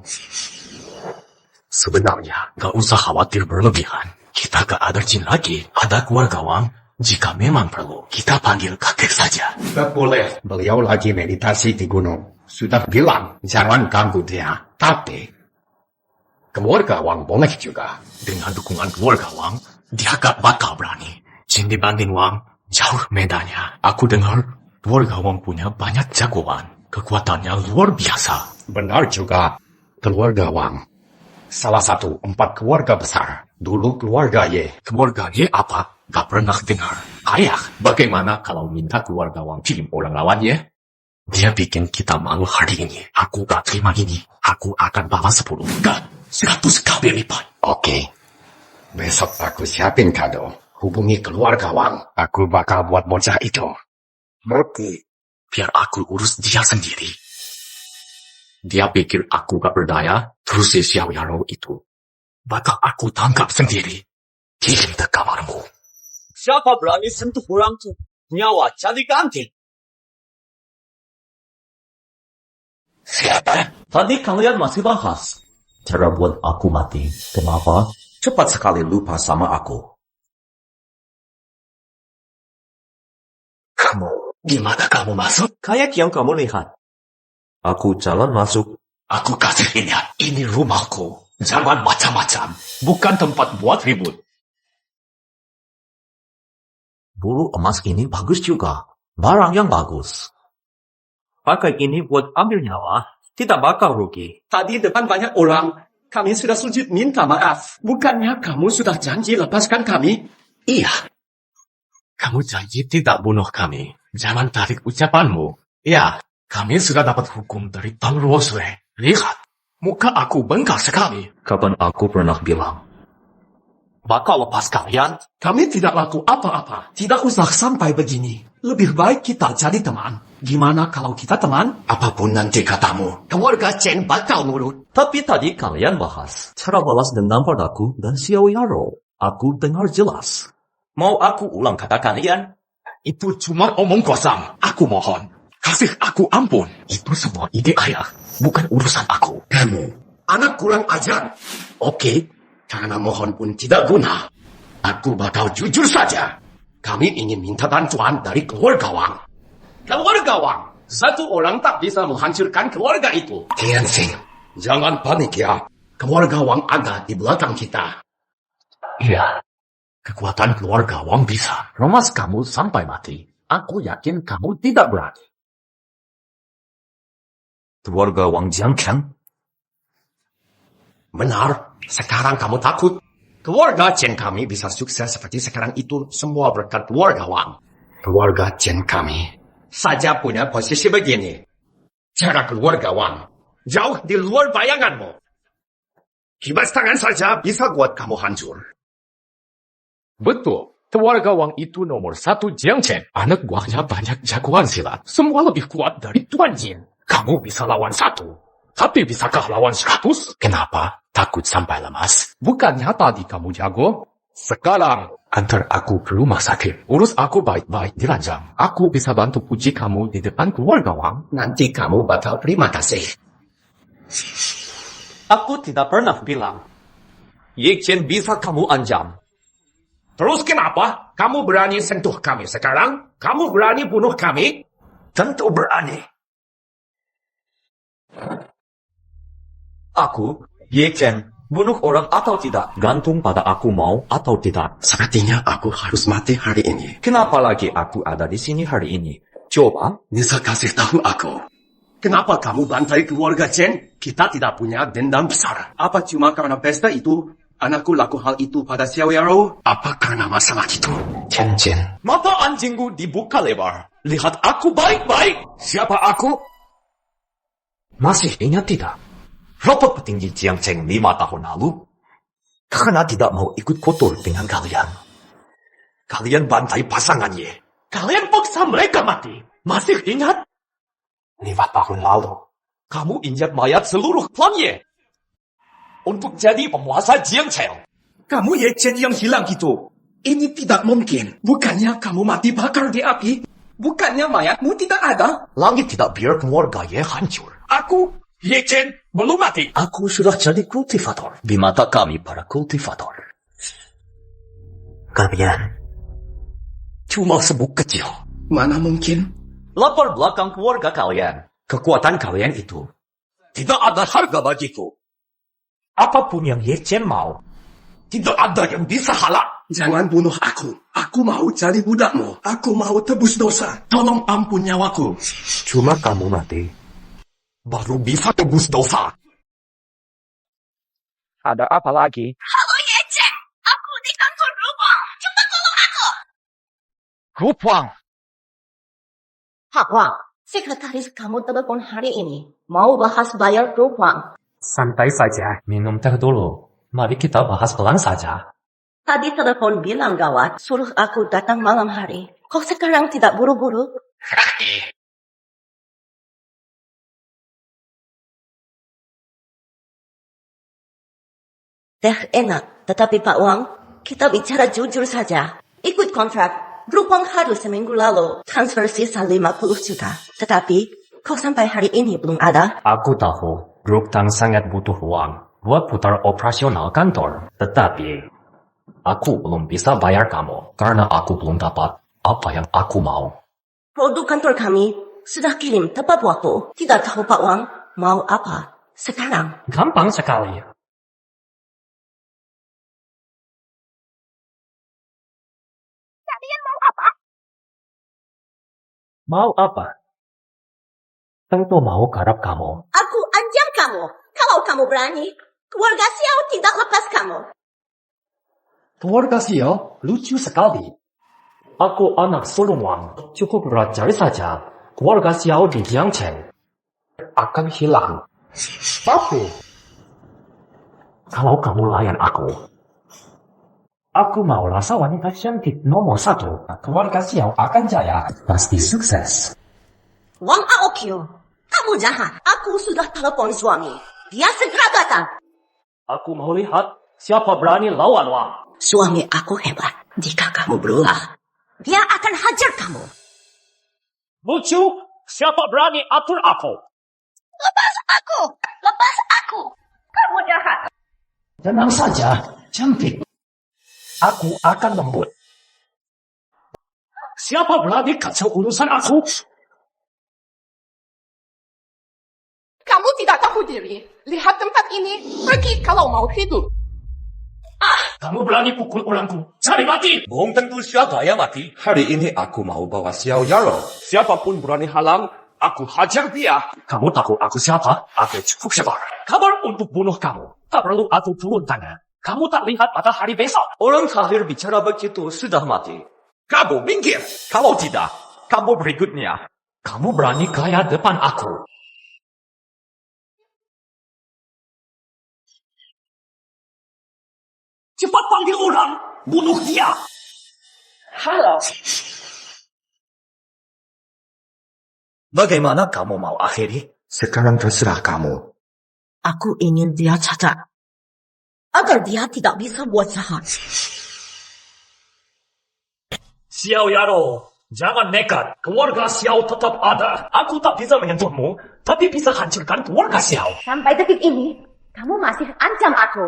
Sebenarnya, gak usah khawatir berlebihan. Kita gak ada jin lagi. Ada keluarga Wang. Jika memang perlu, kita panggil kakek saja. Tak boleh. Beliau lagi meditasi di gunung. Sudah bilang, jangan ganggu dia. Tapi, keluarga Wang boleh juga. Dengan dukungan keluarga Wang, dia gak bakal berani. Jin dibanding Wang, jauh bedanya. Aku dengar, keluarga Wang punya banyak jagoan. Kekuatannya luar biasa. Benar juga. Keluarga Wang. Salah satu 4 keluarga besar. Dulu keluarga Ye. Keluarga Ye apa? Gak pernah dengar. Ayah, bagaimana kalau minta keluarga Wang kirim orang lawan Ye? Dia bikin kita malu hari ini. Aku gak terima ini. Aku akan bawa 10. Gak, 100 kali lipat. Oke. Besok aku siapin kado. Hubungi keluarga Wang. Aku bakal buat bocah itu. Mati. Biar aku urus dia sendiri. Dia pikir aku gak berdaya, terus si Xiao Yaro itu bakal aku tangkap sendiri. Kirim ke kamarmu. Siapa berani sentuh orang tu? Nyawa jadi ganti. Siapa? Tadi kalian masih bahas cara buat aku mati. Kenapa? Cepat sekali lupa sama aku. Gimana kamu masuk? Kayak yang kamu lihat. Aku jalan masuk. Aku kasih ingat, ini rumahku. Jangan macam-macam. Bukan tempat buat ribut. Bulu emas ini bagus juga. Barang yang bagus. Pakai ini buat ambil nyawa. Tidak bakal rugi. Tadi depan banyak orang. Kami sudah sujud minta maaf. Bukannya kamu sudah janji lepaskan kami? Iya. Kamu janji tidak bunuh kami. Jangan tarik ucapanmu. Ya, kami sudah dapat hukum dari Tang Roswell. Lihat, muka aku bengkak sekali. Kapan aku pernah bilang? Bakal lepas kalian? Kami tidak laku apa-apa. Tidak usah sampai begini. Lebih baik kita jadi teman. Gimana kalau kita teman? Apapun nanti katamu, keluarga Chen bakal nurut. Tapi tadi kalian bahas cara balas dendam padaku dan Xiao Yaro. Aku dengar jelas. Mau aku ulang kata kalian? Itu cuma omong kosong. Aku mohon, kasih aku ampun. Itu semua ide ayah, bukan urusan aku. Kamu, anak kurang ajar. Oke, karena mohon pun tidak guna. Aku bakal jujur saja. Kami ingin minta bantuan dari keluarga Wang. Keluarga Wang, satu orang tak bisa menghancurkan keluarga itu. Tianxing, jangan panik ya. Keluarga Wang ada di belakang kita. Iya, kekuatan keluarga Wang bisa remas kamu sampai mati. Aku yakin kamu tidak berani. Keluarga Wang Jiangqiang? Benar, sekarang kamu takut. Keluarga Chen kami bisa sukses seperti sekarang itu semua berkat keluarga Wang. Keluarga Chen kami saja punya posisi begini. Cara keluarga Wang jauh di luar bayanganmu. Kibas tangan saja bisa buat kamu hancur. Betul, keluarga Wang itu nomor 1 Jiang Chen. Anak buahnya banyak jagoan silat. Semua lebih kuat dari Tuan Jin. Kamu bisa lawan 1. Tapi bisakah lawan 100? Kenapa? Takut sampai lemas. Bukannya tadi kamu jago? Sekarang, antar aku ke rumah sakit. Urus aku baik-baik di ranjang. Aku bisa bantu puji kamu di depan keluarga Wang. Nanti kamu bakal terima kasih. Aku tidak pernah bilang. Ye Chen bisa kamu anjam. Terus kenapa? Kamu berani sentuh kami sekarang? Kamu berani bunuh kami? Tentu berani. Aku, Ye Chen, bunuh orang atau tidak, gantung pada aku mau atau tidak. Sepertinya aku harus mati hari ini. Kenapa lagi aku ada di sini hari ini? Coba. Bisa kasih tahu aku. Kenapa kamu bantai keluarga Chen? Kita tidak punya dendam besar. Apa cuma karena pesta itu? Anakku laku hal itu pada Xiao Yaro? Apa karena masalah itu? Chen. Mata anjingku dibuka lebar. Lihat aku baik-baik. Siapa aku? Masih ingat tidak? Robot petinggi Jiangcheng 5 tahun lalu. Karena tidak mau ikut kotor dengan kalian. Kalian bantai pasangannya. Kalian paksa mereka mati. Masih ingat? 5 tahun lalu. Kamu injak mayat seluruh klannya. Untuk jadi penguasa Jiangcheng. Kamu Ye Chen yang hilang itu. Ini tidak mungkin. Bukannya kamu mati bakar di api? Bukannya mayatmu tidak ada? Langit tidak biar keluarganya hancur. Aku, Ye Chen, belum mati. Aku sudah jadi kultivator. Di mata kami para kultivator. Kalian cuma sebut kecil. Mana mungkin? Latar belakang keluarga kalian. Kekuatan kalian itu tidak ada harga bagiku. Apapun yang Ye Chen mau, tidak ada yang bisa halang. Jangan bunuh aku. Aku mau jadi budakmu. Aku mau tebus dosa. Tolong ampun nyawaku. Cuma kamu mati, baru bisa tebus dosa. Ada apa lagi? Halo Ye Chen, aku di kantor Rupang. Cepat tolong aku. Rupang. Hak Wang, sekretaris kamu telepon hari ini. Mau bahas bayar Rupang. Santai saja, minum teh dulu. Mari kita bahas pelan saja. Tadi telepon bilang gawat, suruh aku datang malam hari. Kok sekarang tidak buru-buru? Teh enak, tetapi Pak Wang, kita bicara jujur saja. Ikut kontrak, Rupang harus seminggu lalu transfer sisa 50 juta. Tetapi, kok sampai hari ini belum ada? Aku tahu, Grup Tang sangat butuh uang buat putar operasional kantor. Tetapi, aku belum bisa bayar kamu karena aku belum dapat apa yang aku mau. Produk kantor kami sudah kirim tepat waktu. Tidak tahu Pak Wang mau apa sekarang. Gampang sekali. Kalian mau apa? Mau apa? Tentu mau garap kamu. Aku ancam kamu. Kalau kamu berani, keluarga Xiao tidak lepas kamu. Keluarga Xiao lucu sekali. Aku anak sulung Wang. Cukup belajar saja. Keluarga Xiao di Jiangchen akan hilang. Tapi kalau kamu layan aku mau rasa wanita cantik nomor 1. Keluarga Xiao akan jaya. Pasti sukses. Wang Aokyo, kamu jahat. Aku sudah telepon suami. Dia segera datang. Aku mau lihat siapa berani lawan Wang. Suami aku hebat. Jika kamu berulah, dia akan hajar kamu. Lucu, siapa berani atur aku? Lepas aku! Lepas aku! Kamu jahat. Tenang saja, cantik. Aku akan lembut. Siapa berani kacau urusan aku? Kamu tidak tahu diri. Lihat tempat ini. Pergi kalau mau hidup. Kamu berani pukul orangku. Cari mati. Belum tentu siapa yang mati. Hari ini aku mau bawa Xiao Yaro. Siapapun berani halang, aku hajar dia. Kamu tahu aku siapa? Aku cukup sabar. Kabar untuk bunuh kamu. Tak perlu aku turun tangan. Kamu tak lihat matahari besok. Orang terakhir bicara begitu sudah mati. Kamu minggir. Kalau tidak, kamu berikutnya. Kamu berani gaya depan aku. Cepat panggil orang. Bunuh dia. Halo. Bagaimana kamu mau akhiri? Sekarang terserah kamu. Aku ingin dia cacat. Agar dia tidak bisa buat jahat. Xiao Yaro, jangan nekat. Keluarga Xiao tetap ada. Aku tak bisa menyentuhmu, tapi bisa hancurkan keluarga Xiao. Sampai detik ini, kamu masih ancam aku.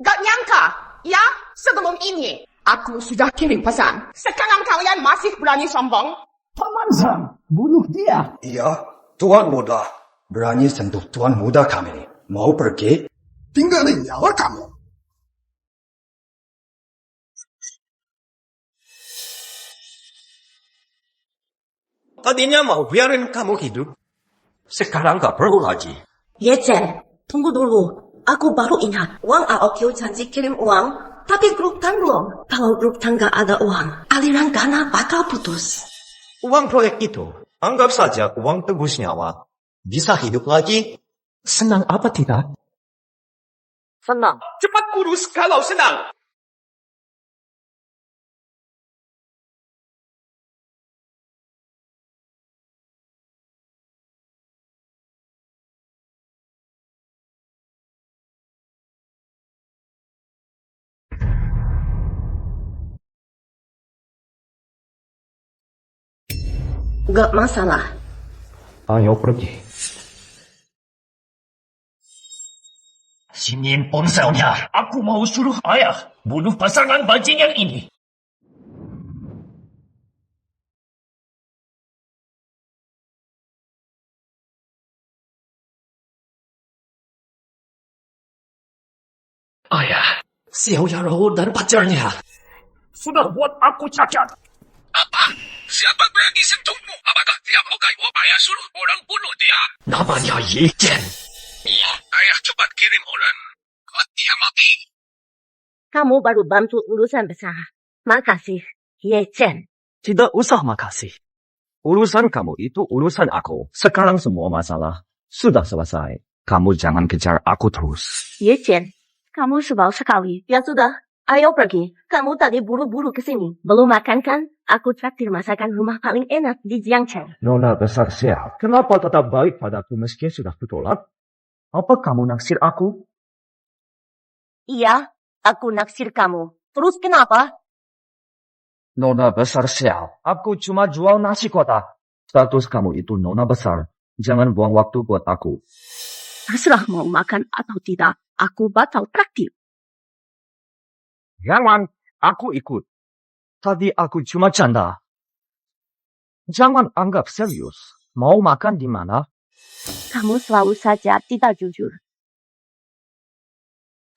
Gak nyangka. Ya, sebelum ini. Aku sudah kirim pesan. Sekarang kalian masih berani sombong? Paman Zhang, bunuh dia. Iya, Tuan Muda. Berani sentuh Tuan Muda kami. Mau pergi? Tinggalin nyawa kamu. Tadinya mau biarin kamu hidup. Sekarang gak perlu lagi. Ye Chen, tunggu dulu. Aku baru ingat. Wang Aokyo janji kirim uang, tapi grup Tang belum. Kalau grup Tang gak ada uang, aliran dana bakal putus. Uang proyek itu, anggap saja uang tebus nyawa. Bisa hidup lagi. Senang apa tidak? Senang. Cepat urus kalau senang. Gak masalah. Ayo pergi. Sinin ponselnya. Aku mau suruh ayah bunuh pasangan bajingan ini. Ayah, Xiao Yaro dan pacarnya sudah buat aku cacat. Apa? Siapa berani sentuhmu? Apakah dia mau ayah suruh orang bunuh dia? Namanya Ye Chen. Iya, ayah cepat kirim orang. Kalau dia mati. Kamu baru bantu urusan besar. Makasih, Ye Chen. Tidak usah makasih. Urusan kamu itu urusan aku. Sekarang semua masalah sudah selesai. Kamu jangan kejar aku terus. Ye Chen, kamu sebal sekali. Ya sudah, ayo pergi. Kamu tadi buru-buru ke sini. Belum makan kan? Aku traktir masakan rumah paling enak di Jiangchen. Nona besar Xiao, kenapa tetap baik padaku meski sudah bertolak? Apa kamu naksir aku? Iya, aku naksir kamu. Terus kenapa? Nona besar Xiao, aku cuma jual nasi kotak. Status kamu itu nona besar. Jangan buang waktu buat aku. Terserah mau makan atau tidak. Aku batal traktir. Jangan, aku ikut. Tadi aku cuma canda. Jangan anggap serius. Mau makan di mana? Kamu selalu saja tidak jujur.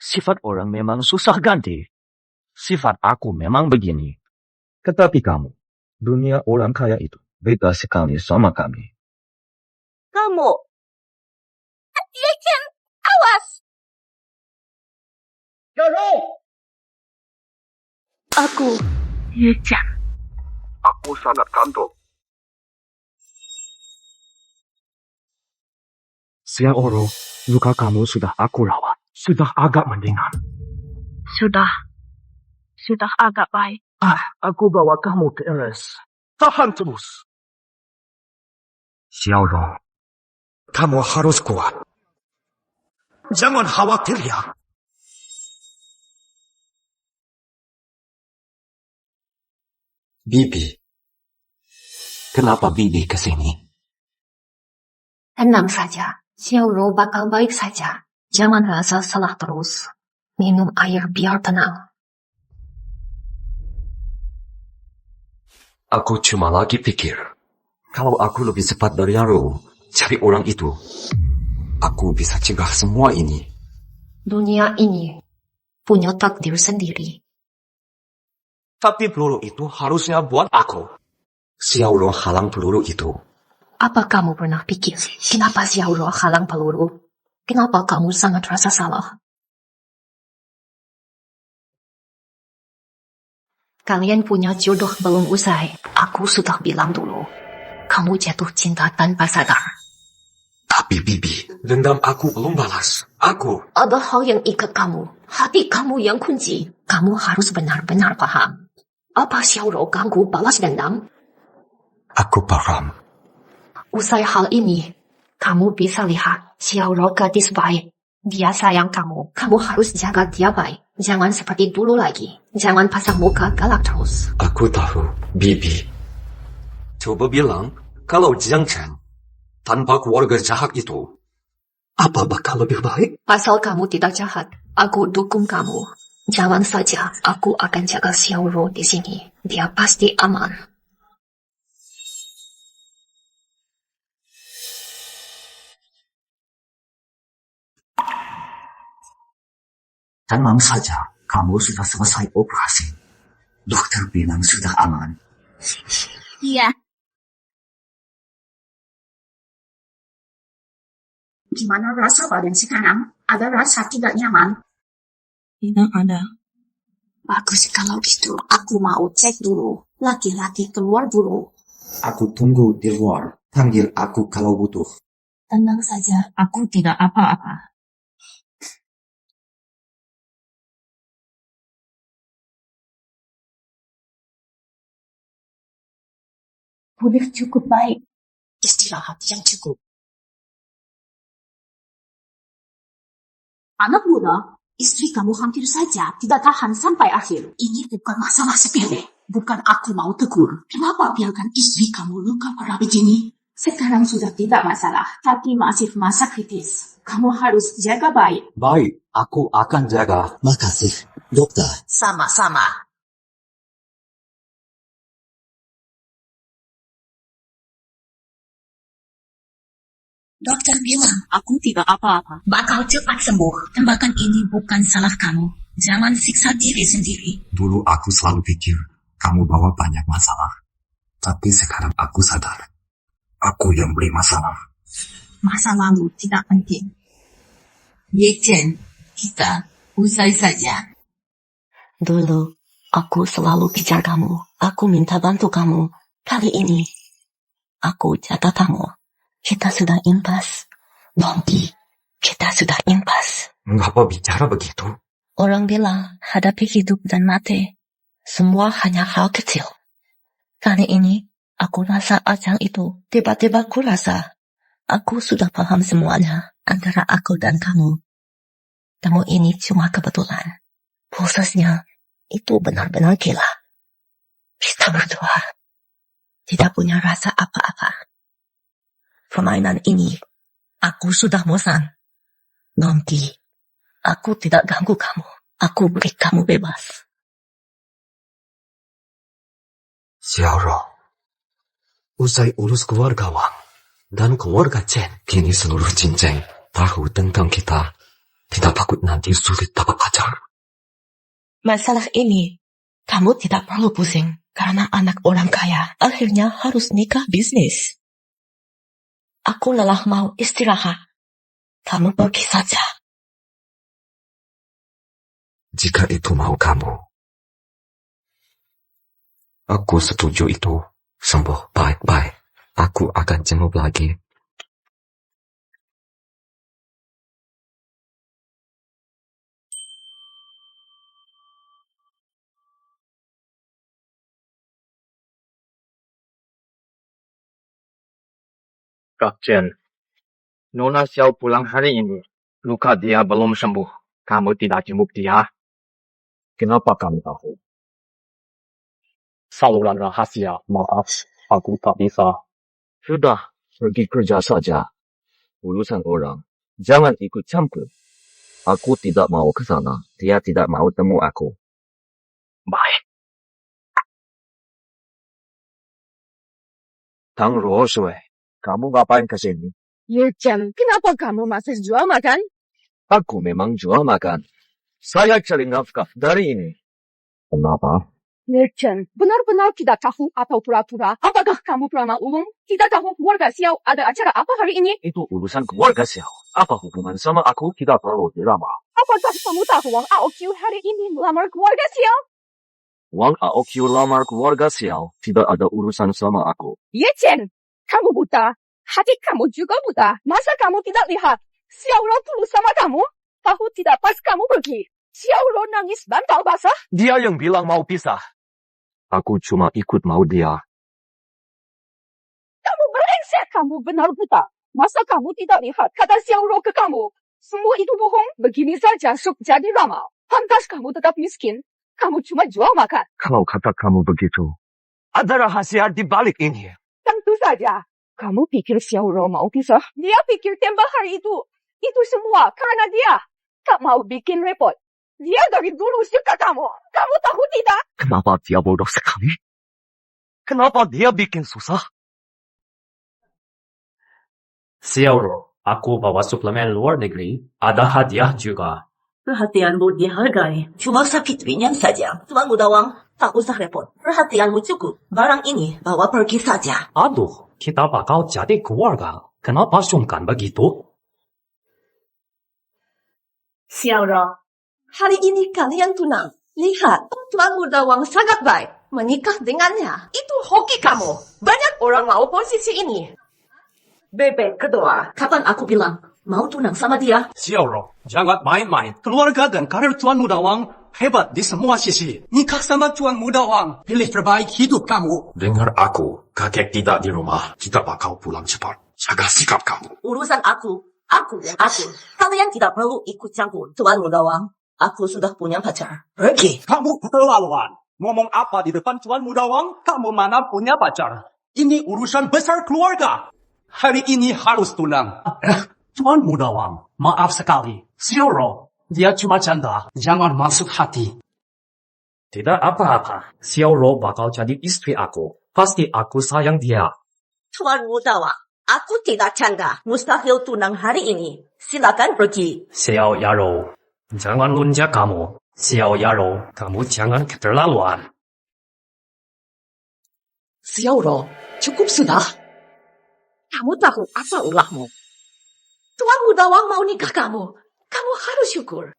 Sifat orang memang susah ganti. Sifat aku memang begini. Tetapi kamu, dunia orang kaya itu beda sekali sama kami. Kamu. Yakin, awas. Aku, Yuchan. Aku sangat kantuk. Siang Oro, luka kamu sudah aku rawat. Sudah agak mendingan. Sudah agak baik. Aku bawa kamu ke RS. Tahan terus. Xiaorong, kamu harus kuat. Jangan khawatir ya. Bibi. Kenapa Bibi kesini? Tenang saja. Xiaoro bakal baik saja. Jangan rasa salah terus. Minum air biar tenang. Aku cuma lagi pikir, kalau aku lebih cepat dari Yaro, cari orang itu, aku bisa cegah semua ini. Dunia ini punya takdir sendiri. Tapi peluru itu harusnya buat aku. Xiaoro halang peluru itu. Apa kamu pernah pikir, kenapa Xiaoro halang peluru? Kenapa kamu sangat rasa salah? Kalian punya jodoh belum usai. Aku sudah bilang dulu. Kamu jatuh cinta tanpa sadar. Tapi Bibi, dendam aku belum balas. Ada hal yang ikat kamu. Hati kamu yang kunci. Kamu harus benar-benar paham. Apa Xiaoro ganggu balas dendam? Aku paham. Usai hal ini, kamu bisa lihat Xiaoro gadis baik. Dia sayang kamu. Kamu harus jaga dia baik. Jangan seperti dulu lagi. Jangan pasang muka galak terus. Aku tahu, Bibi. Coba bilang, kalau Jiang Chen tanpa keluarga jahat itu, apa bakal lebih baik? Asal kamu tidak jahat, aku dukung kamu. Jangan saja, aku akan jaga Xiaoro di sini. Dia pasti aman. Tenang saja, kamu sudah selesai operasi. Dokter bilang sudah aman. Iya. Gimana rasa badan sekarang? Ada rasa tidak nyaman? Tidak ada. Bagus kalau gitu. Aku mau cek dulu. Laki-laki keluar dulu. Aku tunggu di luar. Panggil aku kalau butuh. Tenang saja, aku tidak apa-apa. Udah cukup baik. Istirahat yang cukup. Anak muda, istri kamu hampir saja tidak tahan sampai akhir. Ini bukan masalah sepele. Bukan aku mau tegur. Kenapa biarkan istri kamu luka parah begini? Sekarang sudah tidak masalah, tapi masih masa kritis. Kamu harus jaga baik. Baik, aku akan jaga. Makasih, dokter. Sama-sama. Dokter bilang, aku tidak apa-apa. Bakal cepat sembuh. Tembakan ini bukan salah kamu. Jangan siksa diri sendiri. Dulu aku selalu pikir, kamu bawa banyak masalah. Tapi sekarang aku sadar, aku yang beri masalah. Masa lalu tidak penting. Yechen, kita usai saja. Dulu, aku selalu kejar kamu. Aku minta bantu kamu. Kali ini, aku jaga kamu. Kita sudah impas. Bonti, kita sudah impas. Mengapa bicara begitu? Orang bilang, hadapi hidup dan mati. Semua hanya hal kecil. Kali ini, aku rasa ajang itu. Tiba-tiba aku rasa, aku sudah paham semuanya antara aku dan kamu. Kamu ini cuma kebetulan. Prosesnya, itu benar-benar gila. Kita berdua tidak punya rasa apa-apa. Permainan ini, aku sudah bosan. Nanti, aku tidak ganggu kamu. Aku beri kamu bebas. Xiaoro, usai urus keluarga Wang dan keluarga Chen, kini seluruh cincang tahu tentang kita. Tidak takut nanti sulit dapat pacar. Masalah ini, kamu tidak perlu pusing. Karena anak orang kaya akhirnya harus nikah bisnis. Aku lelah mau istirahat. Kamu pergi saja. Jika itu mau kamu. Aku setuju itu. Sembuh baik-baik. Aku akan jenguk lagi. Kak Chen, Nona Xiao pulang hari ini. Luka dia belum sembuh. Kamu tidak jenguk dia. Kenapa kamu tahu? Saluran rahasia. Maaf, aku tak bisa. Sudah, pergi kerja saja. Urusan orang, jangan ikut campur. Aku tidak mau ke sana. Dia tidak mau temu aku. Baik. Tang Ruoshui, kamu ngapain ke sini? Ye Chen, kenapa kamu masih jual makan? Aku memang jual makan. Saya cari nafkah dari ini. Kenapa? Ye Chen, benar-benar tidak tahu atau pura-pura? Apakah kamu pernah umum? Tidak tahu keluarga Xiao ada acara apa hari ini? Itu urusan keluarga Xiao. Apa hubungan sama aku? Tidak perlu dirama. Apakah kamu tahu Wang Aoqiu hari ini melamar keluarga Xiao? Wang Aoqiu lamar keluarga Xiao. Tidak ada urusan sama aku. Ye Chen, kamu buta. Hati kamu juga buta. Masa kamu tidak lihat? Xiaoro tulus sama kamu? Tahu tidak pas kamu pergi? Xiaoro nangis bantal basah? Dia yang bilang mau pisah. Aku cuma ikut mau dia. Kamu brengsek, kamu benar buta. Masa kamu tidak lihat kata Xiaoro ke kamu? Semua itu bohong. Begini saja suk jadi ramal. Pantas kamu tetap miskin. Kamu cuma jual makan. Kalau kata kamu begitu, ada rahasia di balik ini. Tentu saja. Kamu pikir Xiaoro mau pisah? Dia pikir tembak hari itu. Itu semua karena dia. Tak mau bikin repot. Dia dari dulu suka kamu. Kamu tahu tidak? Kenapa dia bodoh sekali? Kenapa dia bikin susah? Xiaoro, aku bawa suplemen luar negeri. Ada hadiah juga. Perhatianmu dihargai. Cuma sakit ringan saja. Tuan Muda Wang, tak usah repot. Perhatianmu cukup. Barang ini bawa pergi saja. Aduh, kita bakal jadi keluarga. Kenapa sungkan begitu? Xiaoro, hari ini kalian tunang. Lihat, Tuan Muda Wang sangat baik. Menikah dengannya. Itu hoki kamu. Banyak orang mau posisi ini. Bebek kedua, kapan aku bilang mau tunang sama dia? Xiaoro, jangan main-main. Keluarga dan karir Tuan Muda Wang hebat di semua sisi. Nikah sama Tuan Muda Wang. Pilih terbaik hidup kamu. Dengar aku, kakek tidak di rumah. Kita bakal pulang cepat. Jaga sikap kamu. Urusan aku. Kalian tidak perlu ikut campur. Tuan Muda Wang, aku sudah punya pacar. Pergi. Kamu keterlaluan. Ngomong apa di depan Tuan Muda Wang? Kamu mana punya pacar? Ini urusan besar keluarga. Hari ini harus tunang. Tuan Muda Wang, maaf sekali. Xiaoro, dia cuma canda. Jangan masuk hati. Tidak apa-apa. Xiaoro bakal jadi istri aku. Pasti aku sayang dia. Tuan Muda Wang, aku tidak canda. Mustahil tunang hari ini. Silakan pergi. Xiao Yaro, jangan lunja kamu. Xiao Yaro, kamu jangan keterlaluan. Xiaoro, cukup sudah. Kamu tahu apa ulahmu? Tuan Muda Wang mau nikah kamu. Kamu harus syukur.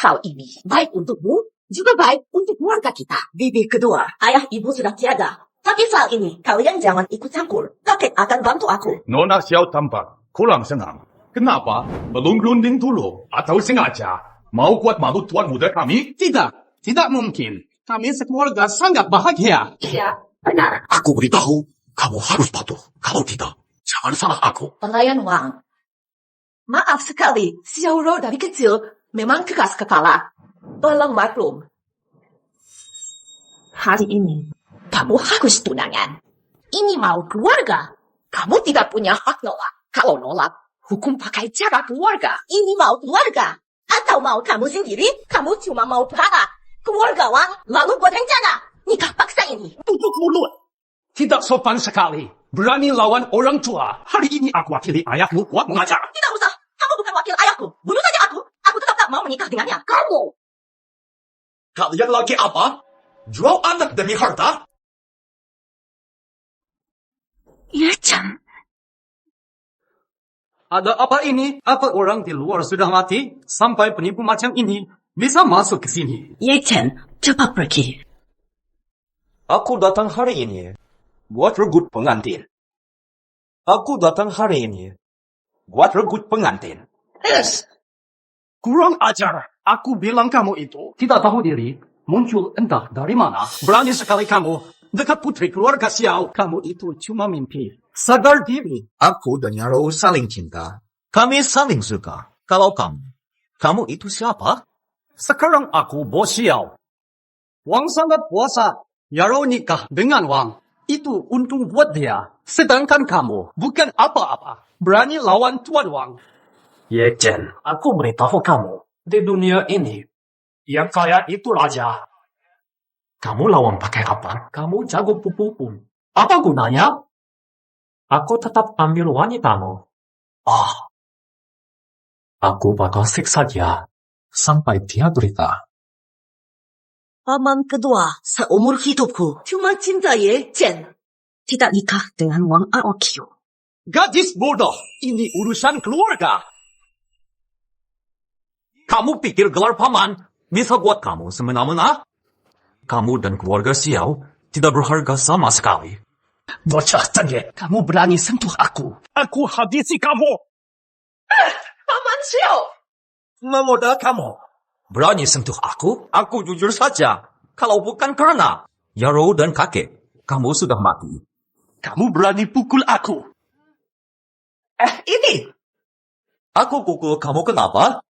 Hal ini baik untukmu, juga baik untuk keluarga kita. Bibi kedua, ayah ibu sudah tiada. Tapi saat ini, kalian jangan ikut campur. Kakek akan bantu aku. Nona Xiao tampak kurang senang. Kenapa? Belum runding dulu atau sengaja? Mau kuat malu Tuan Muda kami? Tidak mungkin. Kami sekeluarga sangat bahagia. Iya, benar. Aku beritahu, kamu harus patuh. Kalau tidak, jangan salah aku. Pelayan Wang. Maaf sekali, Xiaoro dari kecil memang keras kepala. Tolong maklum. Hari ini, kamu harus tunangan. Ini mau keluarga. Kamu tidak punya hak nolak. Kalau nolak, hukum pakai cara keluarga. Ini mau keluarga. Atau mau kamu sendiri, kamu cuma mau para keluarga Wang, lalu buat rencana. nikah paksa ini. Tutup mulut. Tidak sopan sekali. Berani lawan orang tua. Hari ini aku wakili ayahmu buat mengajar. Tidak usah. Kamu bukan wakil ayahku. Bunuh saja aku. Aku tetap tak mau menikah dengannya. Kamu. Kalian lagi apa? Jual anak demi harta? Ye-chan. Ada apa ini? Apa orang di luar sudah mati? Sampai penipu macam ini bisa masuk ke sini. Ye-chan, cepat pergi. Aku datang hari ini buat regut pengantin. Aku datang hari ini buat regut pengantin. Kurang ajar. Aku bilang kamu itu tidak tahu diri. Muncul entah dari mana. Berani sekali kamu. Dekat putri keluarga Xiao. Kamu itu cuma mimpi. Sadar diri. Aku dan Yaro saling cinta. Kami saling suka. Kalau kamu itu siapa? Sekarang aku bos Xiao. Wang sangat puasa. Yaro nikah dengan Wang. Itu untung buat dia. Sedangkan kamu bukan apa-apa. Berani lawan Tuan Wang. Ye-chan, aku beritahu kamu. Di dunia ini, yang kaya itu raja. Kamu lawan pakai apa? Kamu jago pupupun. Apa gunanya? Aku tetap ambil wanitamu. Aku bakal siksa dia sampai dia derita. Paman kedua seumur hidupku. Cuma cinta Ye-chan. Tidak nikah dengan Wang Aokyu. Gadis bodoh. Ini urusan keluarga. Kamu pikir gelar paman bisa buat kamu semena-mena? Kamu dan keluarga Xiao tidak berharga sama sekali. Bocah tengge, Kamu berani sentuh aku. Aku habisi kamu. Paman Xiao. Memoda kamu. Berani sentuh aku? Aku jujur saja. Kalau bukan karena Yaro dan kakek, kamu sudah mati. Kamu berani pukul aku. Ini. Aku pukul kamu kenapa?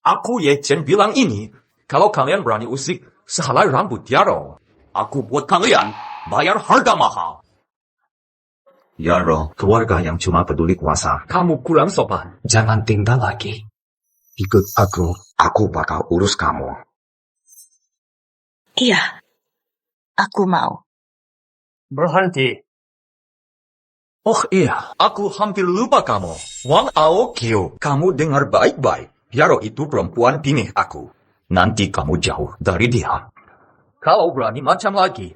Aku Ye-chan bilang ini. Kalau kalian berani usik sehelai rambut Yaro, aku buat kalian bayar harga mahal. Yaro, keluarga yang cuma peduli kuasa. kamu kurang sopan. Jangan tinggal lagi. Ikut aku bakal urus kamu. Iya. Aku mau. Berhenti. Oh iya, aku hampir lupa kamu. Wang Aokyu, kamu dengar baik-baik. Yaro itu perempuan pilih aku. Nanti kamu jauh dari dia. Kalau berani macam lagi,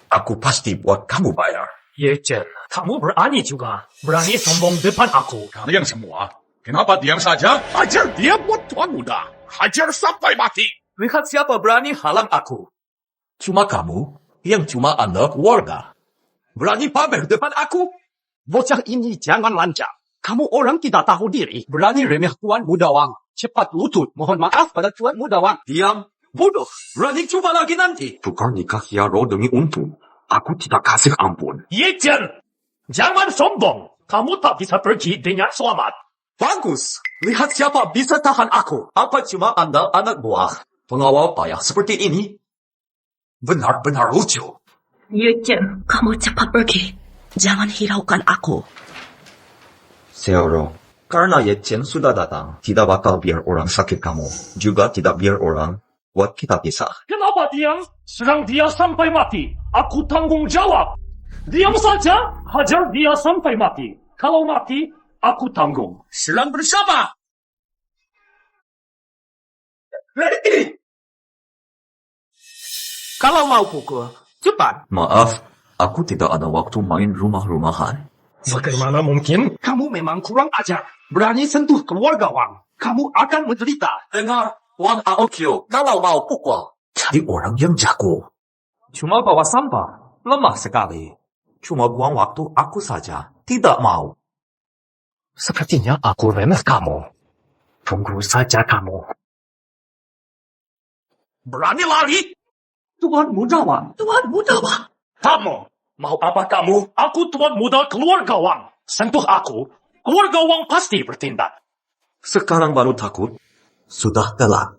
aku pasti buat kamu bayar. Ye-chan, kamu berani juga. Berani sombong depan aku. Kalian semua, kenapa diam saja? Hajar dia buat tuan muda. Hajar sampai mati. Lihat siapa berani halang aku. Cuma kamu yang cuma anak warga. Berani pamer depan aku? Bocah ini jangan lancang. Kamu orang tidak tahu diri. Berani remeh Tuan Muda Wang. Cepat lutut. Mohon maaf pada Tuan Muda Wang. Diam, bodoh. Berani coba lagi nanti. Tukar nikah Yaro demi untung. Aku tidak kasih ampun. Ye-chan, jangan sombong. Kamu tak bisa pergi dengan selamat. Bagus. Lihat siapa bisa tahan aku. Apa cuma Anda anak buah pengawal payah seperti ini? Benar-benar lucu. Ye-chan, kamu cepat pergi. Jangan hiraukan aku. Seoro, Karena Ye-chan sudah datang, tidak bakal biar orang sakit kamu. Juga tidak biar orang buat kita pisah. Kenapa diam? Serang dia sampai mati. Aku tanggung jawab. Diam saja. Hajar dia sampai mati. Kalau mati, aku tanggung. Serang bersama. Kalau mau pukul, cepat. Maaf, aku tidak ada waktu main rumah-rumahan. Bagaimana mungkin? Kamu memang kurang ajar. Berani sentuh keluarga Wang. Kamu akan menderita. Dengar, Wang Aokyu, kalau mau pukul, cari orang yang jago. Cuma bawa sampah, lemah sekali. Cuma buang waktu aku saja, tidak mau. Sepertinya aku remeh kamu. Tunggu saja kamu. Berani lari? Tuan Muda Wang. Tuan Muda Wang. Kamu, mau apa kamu? Aku tuan muda keluarga Wang. Sentuh aku, keluarga Wang pasti bertindak. Sekarang baru takut, sudah telat.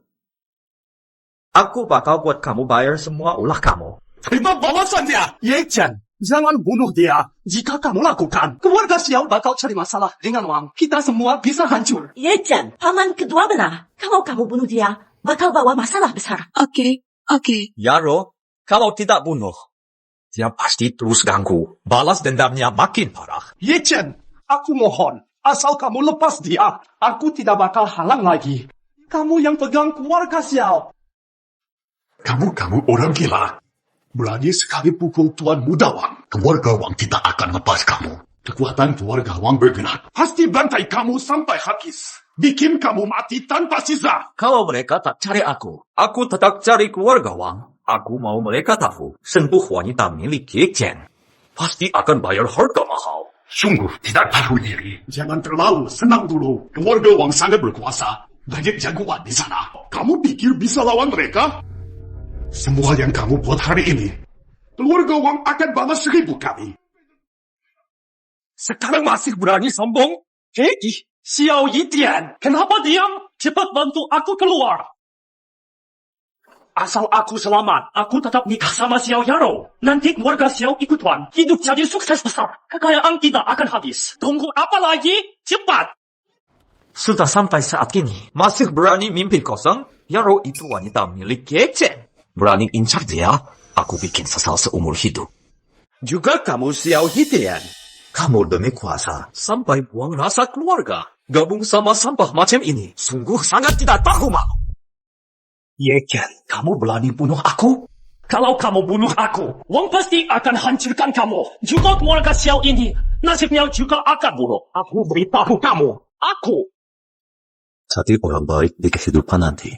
Aku bakal buat kamu bayar semua ulah kamu. Terima balasan dia. Ye-chan, jangan bunuh dia. Jika kamu lakukan, keluarga Xiao bakal cari masalah dengan Wang. Kita semua bisa hancur. Ye-chan, paman kedua benar. Kalau kamu bunuh dia, bakal bawa masalah besar. Oke. Yaro, Kalau tidak bunuh, dia pasti terus ganggu. Balas dendamnya makin parah. Ye Chen, aku mohon, asal kamu lepas dia, aku tidak bakal halang lagi. Kamu yang pegang keluarga Xiao. Kamu orang gila. Berani sekali pukul Tuan Muda Wang. Keluarga Wang tidak akan lepas kamu. Kekuatan keluarga Wang bergerak. Pasti bantai kamu sampai habis. Bikin kamu mati tanpa sisa. Kalau mereka tak cari aku tetap cari keluarga Wang. Aku mau mereka tahu, sentuh wanita milik Ye Chen pasti akan bayar harga mahal. Sungguh tidak tahu diri. Jangan terlalu senang dulu. Keluarga Wang sangat berkuasa. Banyak jagoan di sana. Kamu pikir bisa lawan mereka? Semua yang kamu buat hari ini, keluarga Wang akan balas 1000 kali. Sekarang masih berani sombong? Hei, Xiao Yidian, kenapa diam? Cepat bantu aku keluar. Asal aku selamat, aku tetap nikah sama Xiao Yaro. Nanti keluarga Xiao ikutan, hidup jadi sukses besar. Kekayaan kita akan habis. Tunggu apa lagi? Cepat! Sudah sampai saat ini, masih berani mimpi kosong? Yaro itu wanita milik Ye Chen. Berani incar dia, aku bikin sesal seumur hidup. Juga kamu Xiao Yidian. Kamu demi kuasa, sampai buang rasa keluarga. Gabung sama sampah macam ini, sungguh sangat tidak tahu malu. Ye Chen, kamu berani bunuh aku? Kalau kamu bunuh aku, Wang pasti akan hancurkan kamu. Juga keluarga Xiao ini, nasibnya juga akan buruk. Aku beritahu kamu, aku. Jadi orang baik di kehidupan nanti.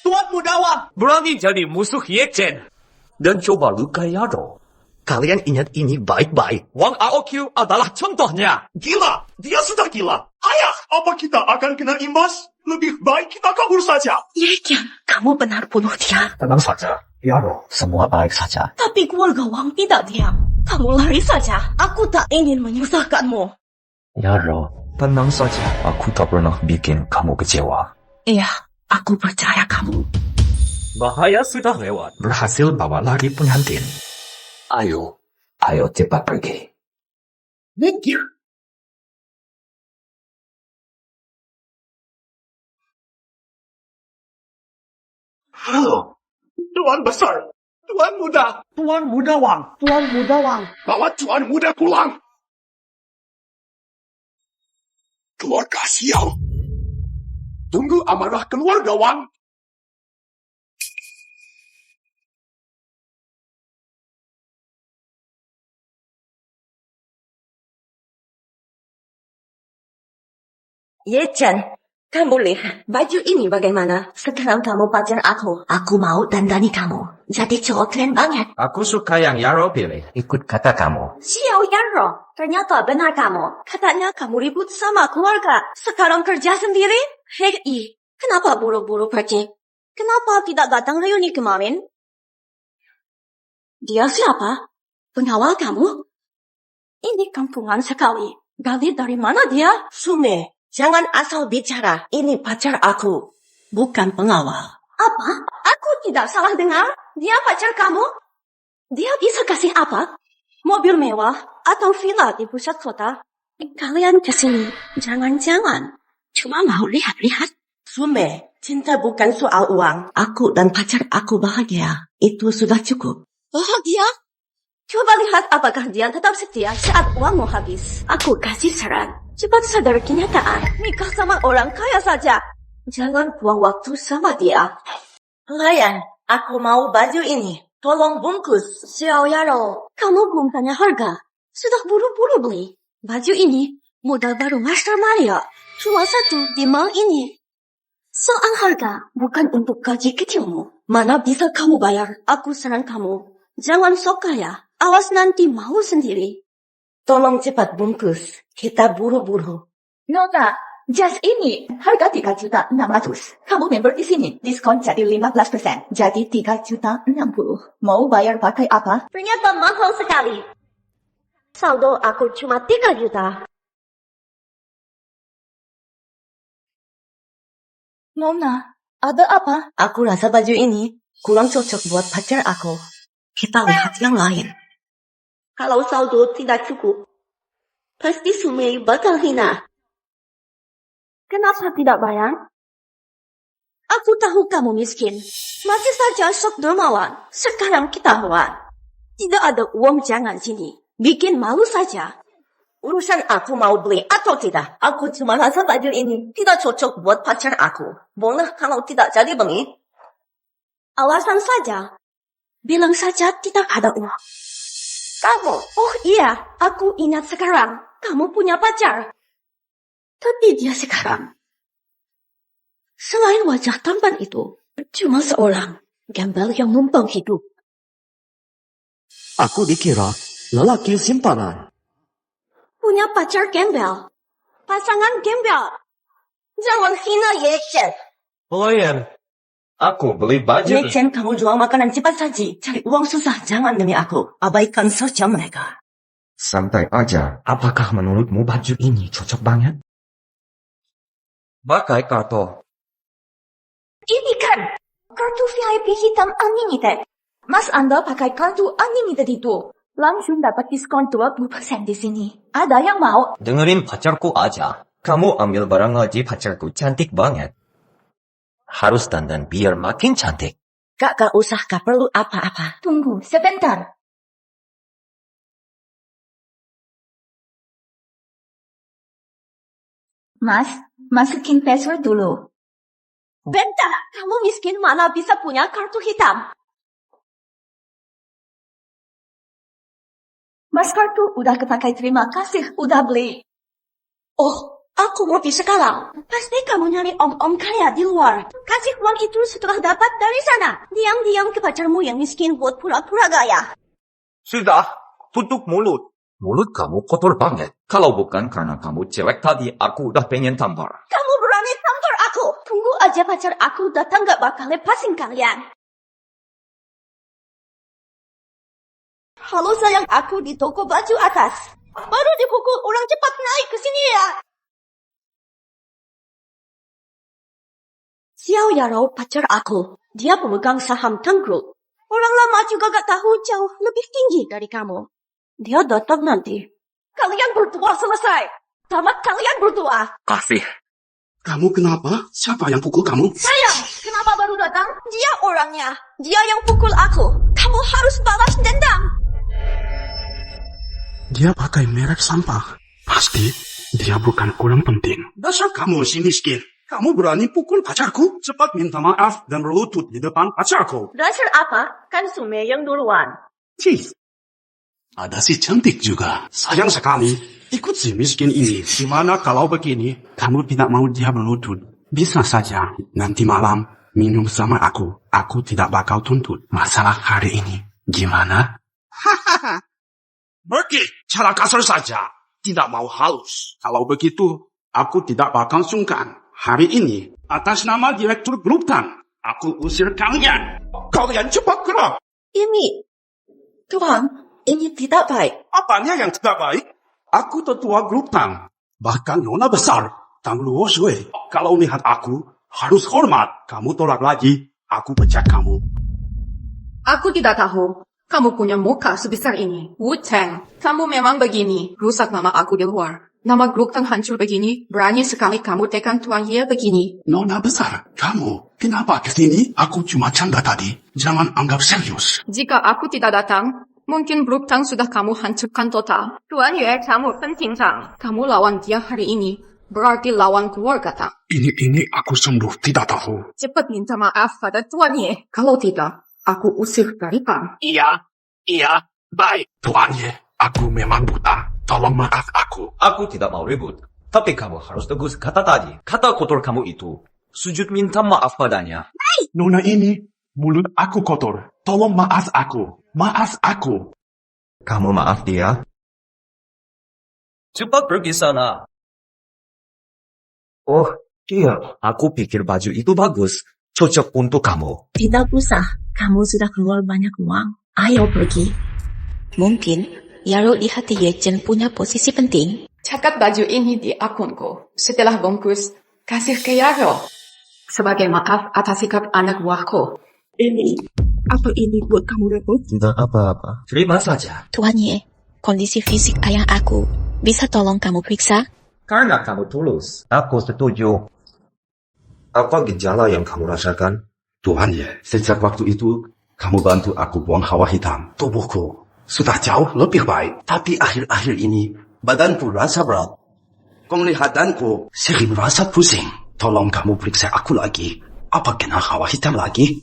Tuan Muda Wang! Berani jadi musuh Ye Chen dan coba lukai Yaro. Kalian ingat ini baik-baik. Wang Aoqiu adalah contohnya. Gila! Dia sudah gila! Ayah, apa kita akan kena imbas? Lebih baik kita kabur saja. Ye Chen, kamu benar bunuh dia. Tenang saja, Yaro. Semua baik saja. Tapi keluarga Wang tidak diam. Kamu lari saja. Aku tak ingin menyusahkanmu. Yaro, tenang saja. Aku tak pernah bikin kamu kecewa. Iya, aku percaya kamu. Bahaya sudah lewat. Berhasil bawa lagi pengantin. Ayo cepat pergi. Minggir! Halo, Tuan Besar, Tuan Muda. Tuan Muda Wang! Tuan Muda Wang! Bawa Tuan Muda pulang. Keluarga Xiao. Tunggu amarah keluarga Wang. Ye Chen, kamu lihat baju ini bagaimana? Sekarang kamu pacar aku. Aku mau dandani kamu. Jadi cowok keren banget. Aku suka yang Yaro pilih. Ikut kata kamu. Xiao Yaro, ternyata benar kamu. Katanya kamu ribut sama keluarga. Sekarang kerja sendiri? Hei, kenapa buru-buru pergi? Kenapa tidak datang reuni kemarin? Dia siapa? Pengawal kamu? Ini kampungan sekali. Gali dari mana dia? Sume. Jangan asal bicara. Ini pacar aku. Bukan pengawal. Apa? Aku tidak salah dengar? Dia pacar kamu? Dia bisa kasih apa? Mobil mewah atau villa di pusat kota? Kalian kesini. Jangan-jangan cuma mau lihat-lihat. Sume, cinta bukan soal uang. Aku dan pacar aku bahagia. Itu sudah cukup. Bahagia? Coba lihat apakah dia tetap setia saat uangmu habis. Aku kasih saran. Cepat sadar kenyataan. Nikah sama orang kaya saja. Jangan buang waktu sama dia. Pelayan, aku mau baju ini. Tolong bungkus. Xiao Yaro, kamu belum tanya harga. Sudah buru-buru beli. Baju ini modal baru Master Mario. Cuma satu di mall ini. Soal harga bukan untuk gaji kecilmu. Mana bisa kamu bayar? Aku saran kamu. Jangan sok kaya. Awas nanti mau sendiri. Tolong cepat bungkus. Kita buru-buru. Nona, jas ini harga 3.600.000. Kamu member di sini. Diskon jadi 15%. Jadi 3.060.000. Mau bayar pakai apa? Ternyata mahal sekali. Saldo aku cuma 3 juta. Nona, ada apa? Aku rasa baju ini kurang cocok buat pacar aku. Kita lihat yang lain. Kalau saldo tidak cukup, pasti Sumei bakal hina. Kenapa tidak bayar? Aku tahu kamu miskin. Masih saja sok dermawan. Sekarang ketahuan. Tidak ada uang jangan sini. Bikin malu saja. Urusan aku mau beli atau tidak. Aku cuma rasa baju ini tidak cocok buat pacar aku. Boleh kalau tidak jadi beli? Alasan saja. Bilang saja tidak ada uang. Kamu, oh iya, aku ingat sekarang. Kamu punya pacar. Tapi dia sekarang. Selain wajah tampan itu, cuma seorang gembel yang numpang hidup. Aku dikira lelaki simpanan. Punya pacar gembel. Pasangan gembel. Jangan hina Yechen. Pelayan, aku beli baju. Yechen, kamu jual makanan cepat saji. Cari uang susah, jangan demi aku. Abaikan saja mereka. Santai aja. Apakah menurutmu baju ini cocok banget? Pakai kartu. Ini kan kartu VIP hitam unlimited. Mas Anda pakai kartu unlimited itu. Langsung dapat diskon 20% di sini. Ada yang mau? Dengerin pacarku aja. Kamu ambil barang aja pacarku cantik banget. Harus dandan biar makin cantik. Gak usah, gak perlu apa-apa. Tunggu sebentar. Mas, masukin password dulu. Bentar, kamu miskin mana bisa punya kartu hitam? Mas, kartu udah kepakai, terima kasih, udah beli. Oh, aku ngerti sekarang. Pasti kamu nyari om-om kaya di luar. Kasih uang itu setelah dapat dari sana. Diam-diam ke pacarmu yang miskin buat pura-pura gaya. Sudah, tutup mulut. Mulut kamu kotor banget. Kalau bukan karena kamu cewek tadi, aku udah pengen tampar. Kamu berani tampar aku? Tunggu aja pacar aku datang, gak bakal lepasin kalian. Halo sayang, aku di toko baju atas. Baru dipukul orang, cepat naik ke sini ya. Xiao Yarou pacar aku. Dia pemegang saham Tangkrut. Orang lama juga gak tahu jauh lebih tinggi dari kamu. Dia datang nanti. Kalian berdua selesai. Tamat kalian berdua. Kasih. Kamu kenapa? Siapa yang pukul kamu? Sayang, kenapa baru datang? Dia orangnya. Dia yang pukul aku. Kamu harus balas dendam. Dia pakai merek sampah. Pasti dia bukan orang penting. Dasar kamu si miskin. Kamu berani pukul pacarku? Cepat minta maaf dan berlutut di depan pacarku. Dasar apa? Kan Sume yang duluan. Cih. Ada si cantik juga. Sayang sekali. Ikut si miskin ini. Gimana kalau begini? Kamu tidak mau dia berlutut? Bisa saja. Nanti malam minum sama aku. Aku tidak bakal tuntut masalah hari ini. Gimana? Hahaha. Pergi. Cara kasar saja. Tidak mau halus. Kalau begitu, aku tidak bakal sungkan. Hari ini, atas nama Direktur Grup Tang, aku usir kalian. Kalian cepat gerak. Ini, Tuan, ini tidak baik. Apanya yang tidak baik? Aku tetua Grup Tang. Bahkan Nona besar, Tang Luo Shui. Kalau lihat aku, harus hormat. Kamu tolak lagi, aku pecat kamu. Aku tidak tahu. Kamu punya muka sebesar ini. Wu Tang, kamu memang begini. Rusak nama aku di luar. Nama grup Tang hancur begini. Berani sekali kamu tekan Tuan Ye begini. Nona besar, kamu kenapa kesini? Aku cuma canda tadi. Jangan anggap serius. Jika aku tidak datang, mungkin grup Tang sudah kamu hancurkan total. Tuan Ye, kamu penting Tang. Kamu lawan dia hari ini. Berarti lawan keluarga Tang. Ini aku sungguh tidak tahu. Cepat minta maaf pada Tuan Ye. Kalau tidak, aku usir dari Tang. Iya, baik. Tuan Ye, aku memang buta. Tolong maaf aku. Aku tidak mau ribut. Tapi kamu harus tegus kata tadi. Kata kotor kamu itu. Sujud minta maaf padanya. Nona ini, mulut aku kotor. Tolong maaf aku. Maaf aku. Kamu maaf dia? Cepat pergi sana. Oh, iya. Aku pikir baju itu bagus. Cocok untuk kamu. Tidak usah. Kamu sudah keluar banyak uang. Ayo pergi. Mungkin Yarou di hati Yechen punya posisi penting. Catat baju ini di akunku. Setelah bungkus, kasih ke Yarou. Sebagai maaf atas sikap anak buahku. Apa ini buat kamu rebut? Tidak apa-apa. Terima saja. Tuan Ye, kondisi fisik ayah aku. Bisa tolong kamu periksa? Karena kamu tulus. Aku setuju. Apa gejala yang kamu rasakan? Tuhan Ye, sejak waktu itu, kamu bantu aku buang hawa hitam. Tubuhku sudah jauh lebih baik. Tapi akhir-akhir ini, badanku rasa berat. Penglihatanku sering merasa pusing. Tolong kamu periksa aku lagi. Apa kena hawa hitam lagi?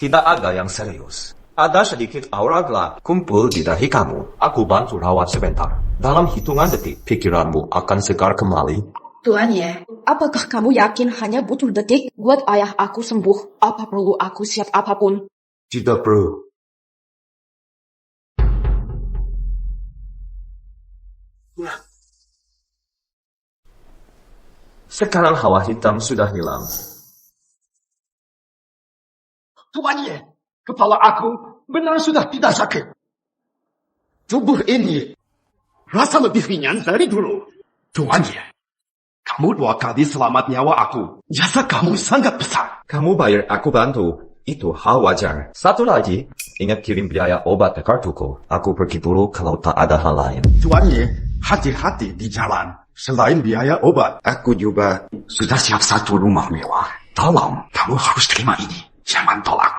Tidak ada yang serius. Ada sedikit aura gelap kumpul di dahi kamu. Aku bantu rawat sebentar. Dalam hitungan detik, pikiranmu akan segar kembali. Tuan Ye, apakah kamu yakin hanya butuh detik buat ayah aku sembuh? Apa perlu aku siap apapun? Tidak perlu. Sekarang hawa hitam sudah hilang. Tuhan Ye, kepala aku benar sudah tidak sakit. Tubuh ini rasa lebih ringan dari dulu. Tuhan Ye, kamu 2 kali selamat nyawa aku. Jasa kamu sangat besar. Kamu bayar aku bantu. Itu hal wajar. Satu lagi, ingat kirim biaya obat ke kartuku. Aku pergi dulu kalau tak ada hal lain. Tuhan Ye, hati-hati di jalan. Selain biaya obat, aku juga sudah siap 1 rumah mewah. Tolong, kamu harus terima ini. Jangan tolak.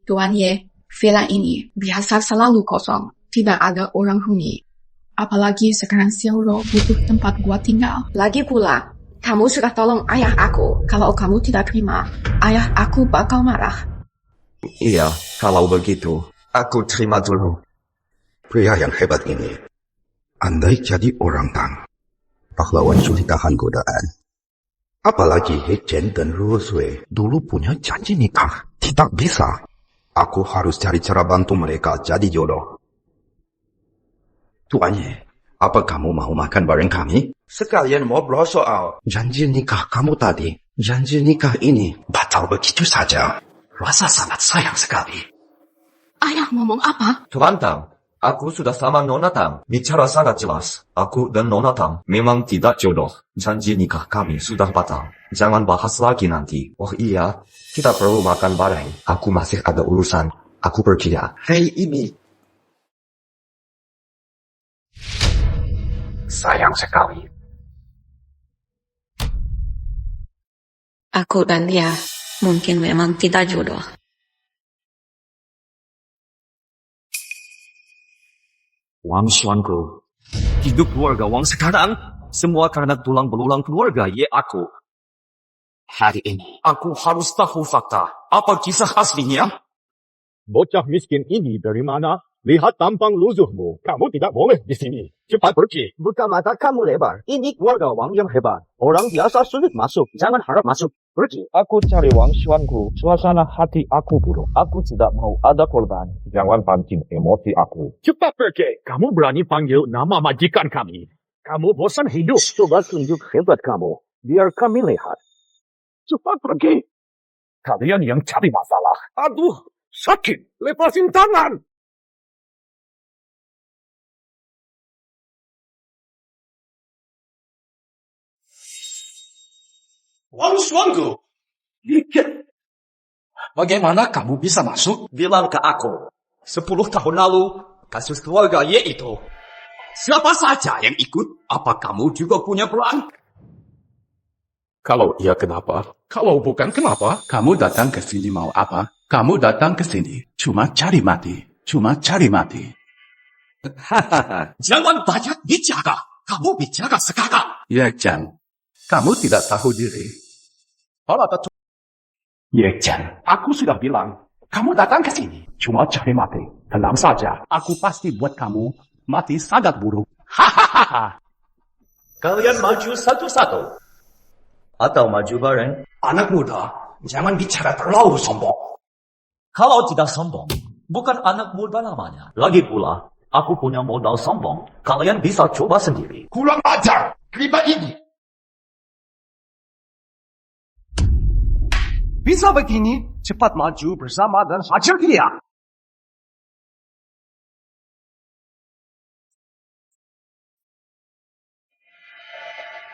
Tuan Ye, villa ini biasa selalu kosong. Tidak ada orang huni. Apalagi sekarang Xiaoro butuh tempat gua tinggal. Lagi pula, kamu sudah tolong ayah aku. Kalau kamu tidak terima, ayah aku bakal marah. Iya, kalau begitu, aku terima dulu. Pria yang hebat ini, andai jadi orang tang, pahlawan sulit tahan godaan. Apalagi He Chen dan Ruo Sui dulu punya janji nikah. Tidak bisa. Aku harus cari cara bantu mereka jadi jodoh. Tuan Ye, apa kamu mau makan bareng kami? Sekalian ngobrol soal janji nikah kamu tadi. Janji nikah ini batal begitu saja. Rasa sangat sayang sekali. Ayah ngomong apa? Tuan Tang, aku sudah sama Nona Tang. Bicara sangat jelas. Aku dan Nona Tang memang tidak jodoh. Janji nikah kami sudah batal. Jangan bahas lagi nanti. Oh iya, kita perlu makan bareng. Aku masih ada urusan. Aku pergi ya. Hei ini. Sayang sekali. Aku dan dia mungkin memang tidak jodoh. Wang Xuanku, hidup keluarga Wang sekarang semua karena tulang belulang keluarga Ye aku. Hari ini aku harus tahu fakta. Apa kisah aslinya? Bocah miskin ini dari mana? Lihat tampang lusuhmu. Kamu tidak boleh di sini. Cepat pergi. Buka mata kamu lebar. Ini keluarga Wang yang hebat. Orang biasa sulit masuk. Jangan harap masuk. Pergi. Aku cari Wang Xuanku. Suasana hati aku buruk. Aku tidak mau ada korban. Jangan pancing emosi aku. Cepat pergi. Kamu berani panggil nama majikan kami. Kamu bosan hidup. Coba tunjuk hebat kamu. Biar kami lihat. Cepat pergi. Kalian yang cari masalah. Aduh, sakit. Lepasin tangan. Wang Xuanku. Bagaimana kamu bisa masuk? Bilang ke aku. 10 tahun lalu, kasus keluarga Ye itu. Siapa saja yang ikut? Apa kamu juga punya peran? Kalau iya kenapa? Kalau bukan kenapa? Kamu datang ke sini mau apa? Kamu datang ke sini cuma cari mati. Cuma cari mati. Jangan banyak bicara. Kamu bicara sekarang. Ye Chen, kamu tidak tahu diri. Ye Chen, aku sudah bilang. Kamu datang ke sini cuma cari mati. Tenang saja. Aku pasti buat kamu mati sangat buruk. Hahaha. Kalian maju satu-satu. Atau maju bareng. Anak muda, jangan bicara terlalu sombong. Kalau tidak sombong, bukan anak muda namanya. Lagi pula, aku punya modal sombong. Kalian bisa coba sendiri. Kurang ajar. Terima ini. Bisa begini, cepat maju bersama dan hajar dia.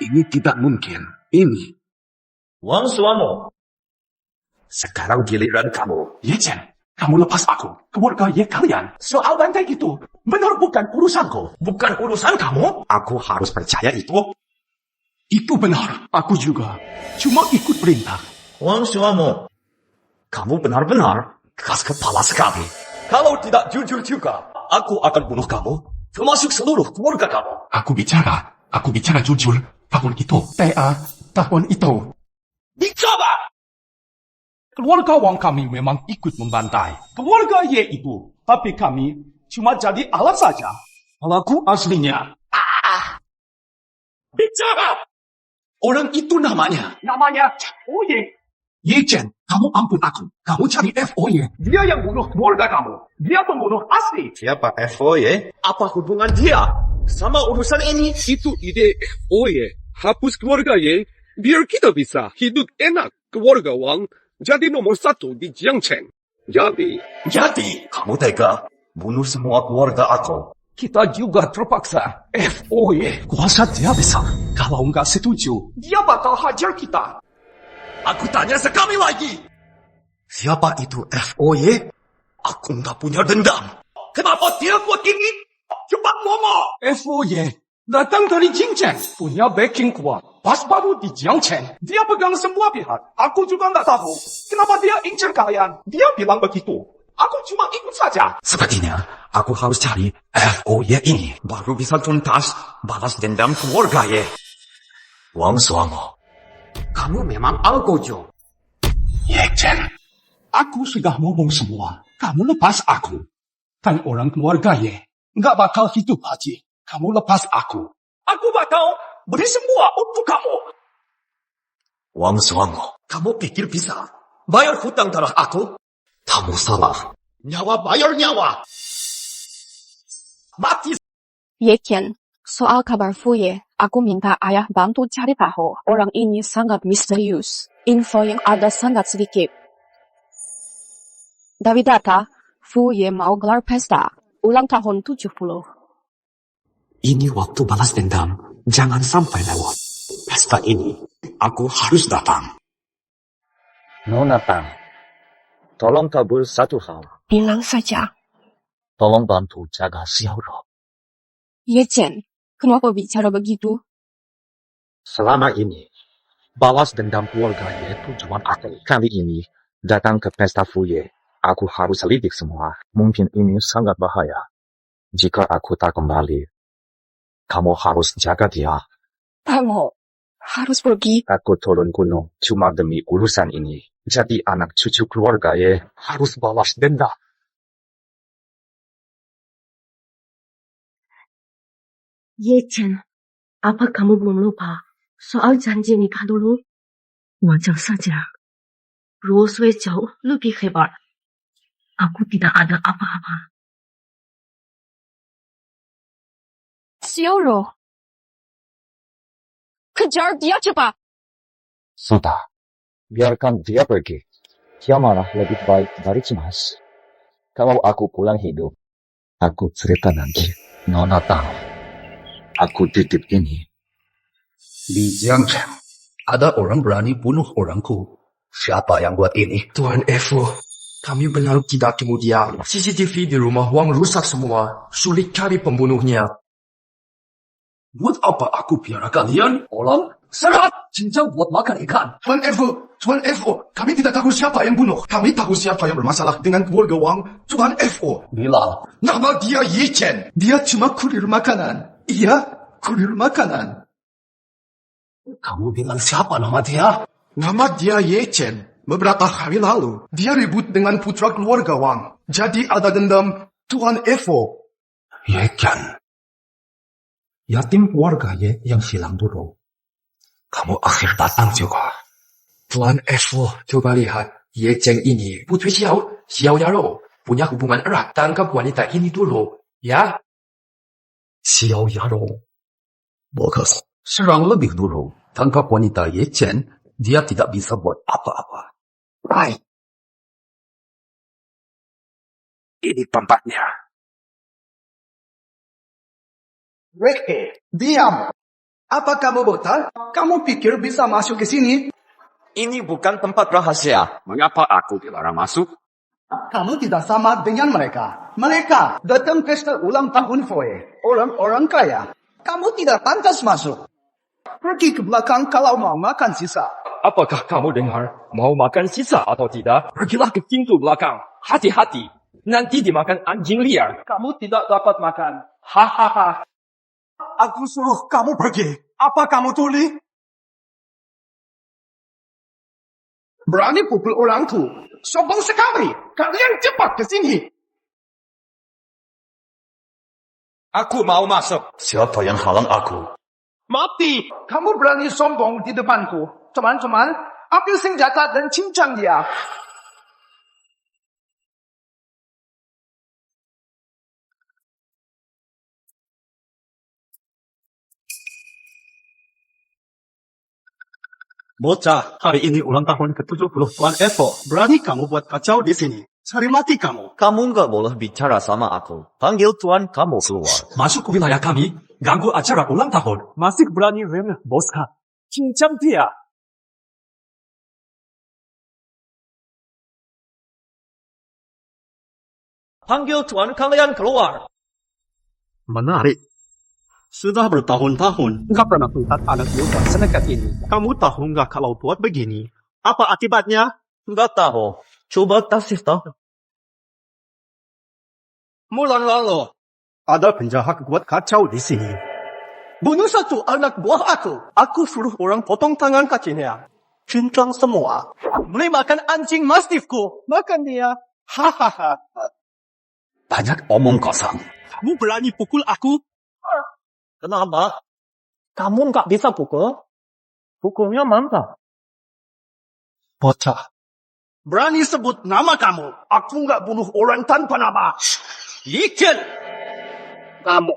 Ini tidak mungkin. Ini. Wang Xuanmu. Sekarang giliran kamu. Ye Chen, kamu lepas aku. Keluarga Ye kalian. Soal bantai itu, benar bukan urusanku. Bukan urusan kamu? Aku harus percaya itu. Itu benar. Aku juga. Cuma ikut perintah. Wang Suamo, Kamu benar-benar keras kepala sekali. Kalau tidak jujur juga, aku akan bunuh kamu, termasuk seluruh keluarga kamu. Aku bicara jujur. Tahun itu. Tahun itu. Dicoba! Keluarga Wang kami memang ikut membantai. Keluarga Ye itu. Tapi kami cuma jadi alat saja. Pelaku aslinya. Bicara! Orang itu namanya. FOY. Ye Chen, kamu ampun aku. Kamu cari FOY. Dia yang bunuh keluarga kamu. Dia pembunuh asli. Siapa FOY? Apa hubungan dia sama urusan ini? Itu ide FOY. Hapus keluarga Ye, biar kita bisa hidup enak. Keluarga Wang jadi nomor 1 di Jiangchen. Jadi, kamu tega bunuh semua keluarga aku. Kita juga terpaksa. FOY. Kuasa dia besar. Kalau nggak setuju, dia bakal hajar kita. Aku tanya sekali lagi. Siapa itu FOY? Aku nggak punya dendam. Kenapa dia buat ini? Cepat ngomong. FOY datang dari Jingchen. Punya backing kuat. Pas baru di Jiangchen. Dia pegang semua pihak. Aku juga nggak tahu. Kenapa dia incar kalian? Dia bilang begitu. Aku cuma ikut saja. Sepertinya aku harus cari FOY ini. Baru bisa tuntas balas dendam keluarga Ye. Wang Suamo, kamu memang algojo. Ye Chen, aku sudah ngomong semua. Kamu lepas aku. Kan orang keluarga Ye nggak bakal hidup lagi. Kamu lepas aku. Aku bakal beri semua untuk kamu. Wang Suamo, kamu pikir bisa bayar hutang darah aku? Kamu salah. Nyawa bayar nyawa. Mati. Ye Chen, soal kabar Fuye, aku minta ayah bantu cari tahu. Orang ini sangat misterius. Info yang ada sangat sedikit. Dari data, Fuye mau gelar pesta. Ulang tahun 70. Ini waktu balas dendam. Jangan sampai lewat. Pesta ini, aku harus datang. Nona Tang, tolong kabul satu hal. Bilang saja. Tolong bantu jaga Xiaoro. Ye Chen, kenapa bicara begitu? Selama ini, balas dendam keluarga Ye tujuan aku. Kali ini, datang ke pesta Fuye. Aku harus selidik semua. Mungkin ini sangat bahaya. Jika aku tak kembali, kamu harus jaga dia. Kamu harus pergi. Aku turun gunung cuma demi urusan ini. Jadi anak cucu keluarga Ye harus balas dendam. Ye Chen, apa kamu belum lupa soal janji nikah dulu? Wajar saja. Rosway jauh lebih hebat. Aku tidak ada apa-apa. Xiaoro. Kejar dia cepat. Sudah. Biarkan dia pergi. Dia malah lebih baik dari cemas. Kalau aku pulang hidup, aku cerita nanti. Nona Tang, aku titip ini. Di Jiangchen, ada orang berani bunuh orangku. Siapa yang buat ini? Tuan Evo, kami benar tidak kemudian. CCTV di rumah Wang rusak semua. Sulit cari pembunuhnya. Buat apa aku piara kalian? Orang serat! Cincang buat makan ikan. Tuan Evo, kami tidak tahu siapa yang bunuh. Kami tahu siapa yang bermasalah dengan keluarga Wang. Tuan Evo. Bila? Nama dia Ye Chen. Dia cuma kurir makanan. Iya, kurir makanan. Kamu bilang siapa nama dia? Nama dia Ye Chen. Beberapa hari lalu, dia ribut dengan putra keluarga Wang. Jadi ada dendam Tuan Evo. Ye Chen. Yatim keluarga Ye yang hilang dulu. Kamu akhir datang juga. Tuan Evo, coba lihat. Ye Chen ini Putri Xiao Yaro. Punya hubungan erat. Tangkap wanita ini dulu. Ya? Xiao Yaro. Bokas. Serang lebih dulu. Tangkap wanita Ye Chen. Dia tidak bisa buat apa-apa. Baik. Ini tempatnya. Ricky, diam. Apa kamu botak? Kamu pikir bisa masuk ke sini? Ini bukan tempat rahasia. Mengapa aku dilarang masuk? Kamu tidak sama dengan mereka. Mereka datang pesta ulang tahun Foy. Orang-orang kaya. Kamu tidak pantas masuk. Pergi ke belakang kalau mau makan sisa. Apakah kamu dengar? Mau makan sisa atau tidak? Pergilah ke pintu belakang. Hati-hati. Nanti dimakan anjing liar. Kamu tidak dapat makan. Hahaha. Aku suruh kamu pergi. Apa kamu tuli? Berani pukul orangku. Sombong sekali. Kalian cepat ke sini. Aku mau masuk. Siapa yang halang aku? Mati. Kamu berani sombong di depanku. Teman-teman, ambil senjata dan cincang dia. Bocah, hari ini ulang tahun ke-70 Tuan Evo. Berani kamu buat kacau di sini. Cari mati kamu. Kamu nggak boleh bicara sama aku. Panggil tuan kamu keluar. Masuk ke wilayah kami, ganggu acara ulang tahun. Masih berani remeh, boskan. Cincang dia. Panggil tuan kalian keluar. Menarik. Sudah bertahun-tahun nggak pernah melihat anak muda senekat ini. Kamu tahu nggak kalau buat begini, apa akibatnya? Nggak tahu. Coba kasih tahu. Mulan lalu, ada penjahat buat kacau di sini. Bunuh satu anak buah aku. Aku suruh orang potong tangan kakinya. Cincang semua. Boleh makan anjing mastifku. Makan dia. Hahaha. Banyak omong kosong. Kamu berani pukul aku? Kenapa? Kamu nggak bisa pukul? Pukulnya mantap. Bocah. Berani sebut nama kamu. Aku nggak bunuh orang tanpa nama. Ikan! Kamu.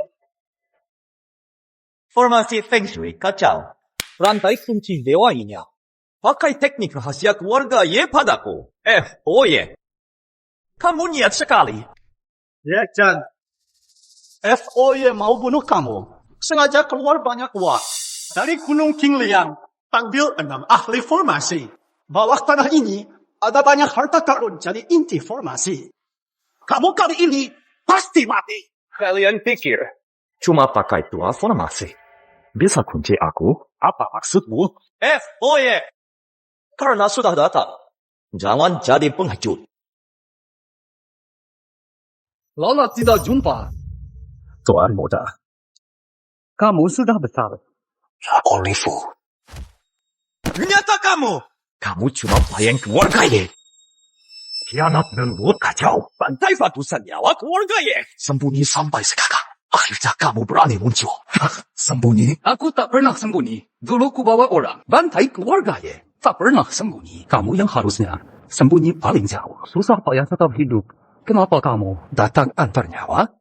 Formasi Feng Shui kacau. Rantai kunci dewa ini. Pakai teknik rahasia keluarga Ye padaku. FOY. Kamu niat sekali. Ya, Chan. FOY mau bunuh kamu. Sengaja keluar banyak uang. Dari Gunung Qingliang, panggil 6 ahli formasi. Bawah tanah ini, ada banyak harta karun jadi inti formasi. Kamu kali ini pasti mati. Kalian pikir Cuma pakai dua formasi. Bisa kunci aku? Apa maksudmu? FOY. Karena sudah datang. Jangan jadi pengecut. Lama tidak jumpa. Tuan muda, kamu sudah besar. Olivo. Ternyata kamu. Kamu cuma pelayan keluarga Ye. Kianat membuat kacau. Bantai ratusan nyawa keluarga Ye. Sembunyi sampai sekarang. Akhirnya kamu berani muncul. Sembunyi? Aku tak pernah sembunyi. Dulu ku bawa orang. Bantai keluarga Ye. Tak pernah sembunyi. Kamu yang harusnya sembunyi paling jauh. Susah payah tetap hidup. Kenapa kamu Datang antar nyawa.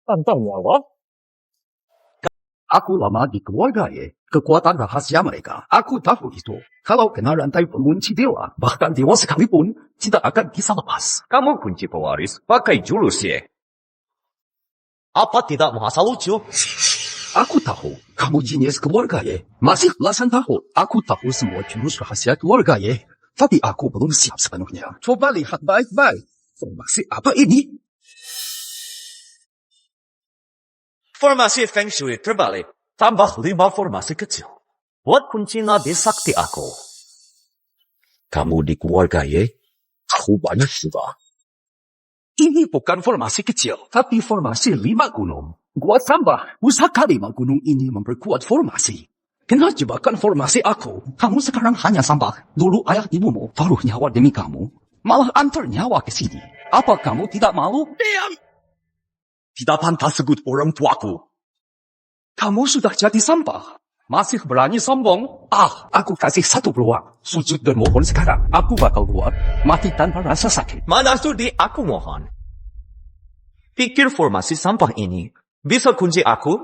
antar nyawa? Aku lama di keluarga Ye. Kekuatan rahasia mereka. Aku tahu itu. Kalau kena rantai pengunci dewa, bahkan dewa sekalipun tidak akan bisa lepas. Kamu kunci pewaris pakai jurus Ye. Apa tidak merasa lucu? Aku tahu. Kamu jenius keluarga Ye. Masih belasan tahun. Aku tahu semua jurus rahasia keluarga Ye. Tapi aku belum siap sepenuhnya. Coba lihat baik-baik. Formasi apa ini? Formasi Feng Shui terbalik. Tambah 5 formasi kecil. Buat kunci nadi sakti aku. Kamu di keluarga Ye? Aku banyak sudah. Ini bukan formasi kecil, tapi formasi 5 gunung. Gua tambah, usaha 5 gunung ini memperkuat formasi. Kena jebakan formasi aku. Kamu sekarang hanya sampah. Dulu ayah ibumu taruh nyawa demi kamu. Malah antar nyawa ke sini. Apa kamu tidak malu? Diam! Tidak pantas sebut orang tuaku. Kamu sudah jadi sampah. Masih berani sombong? Aku kasih 1 peluang. Sujud dan mohon sekarang. Aku bakal keluar. Mati tanpa rasa sakit. Mana sudi aku mohon. Pikir formasi sampah ini bisa kunci aku?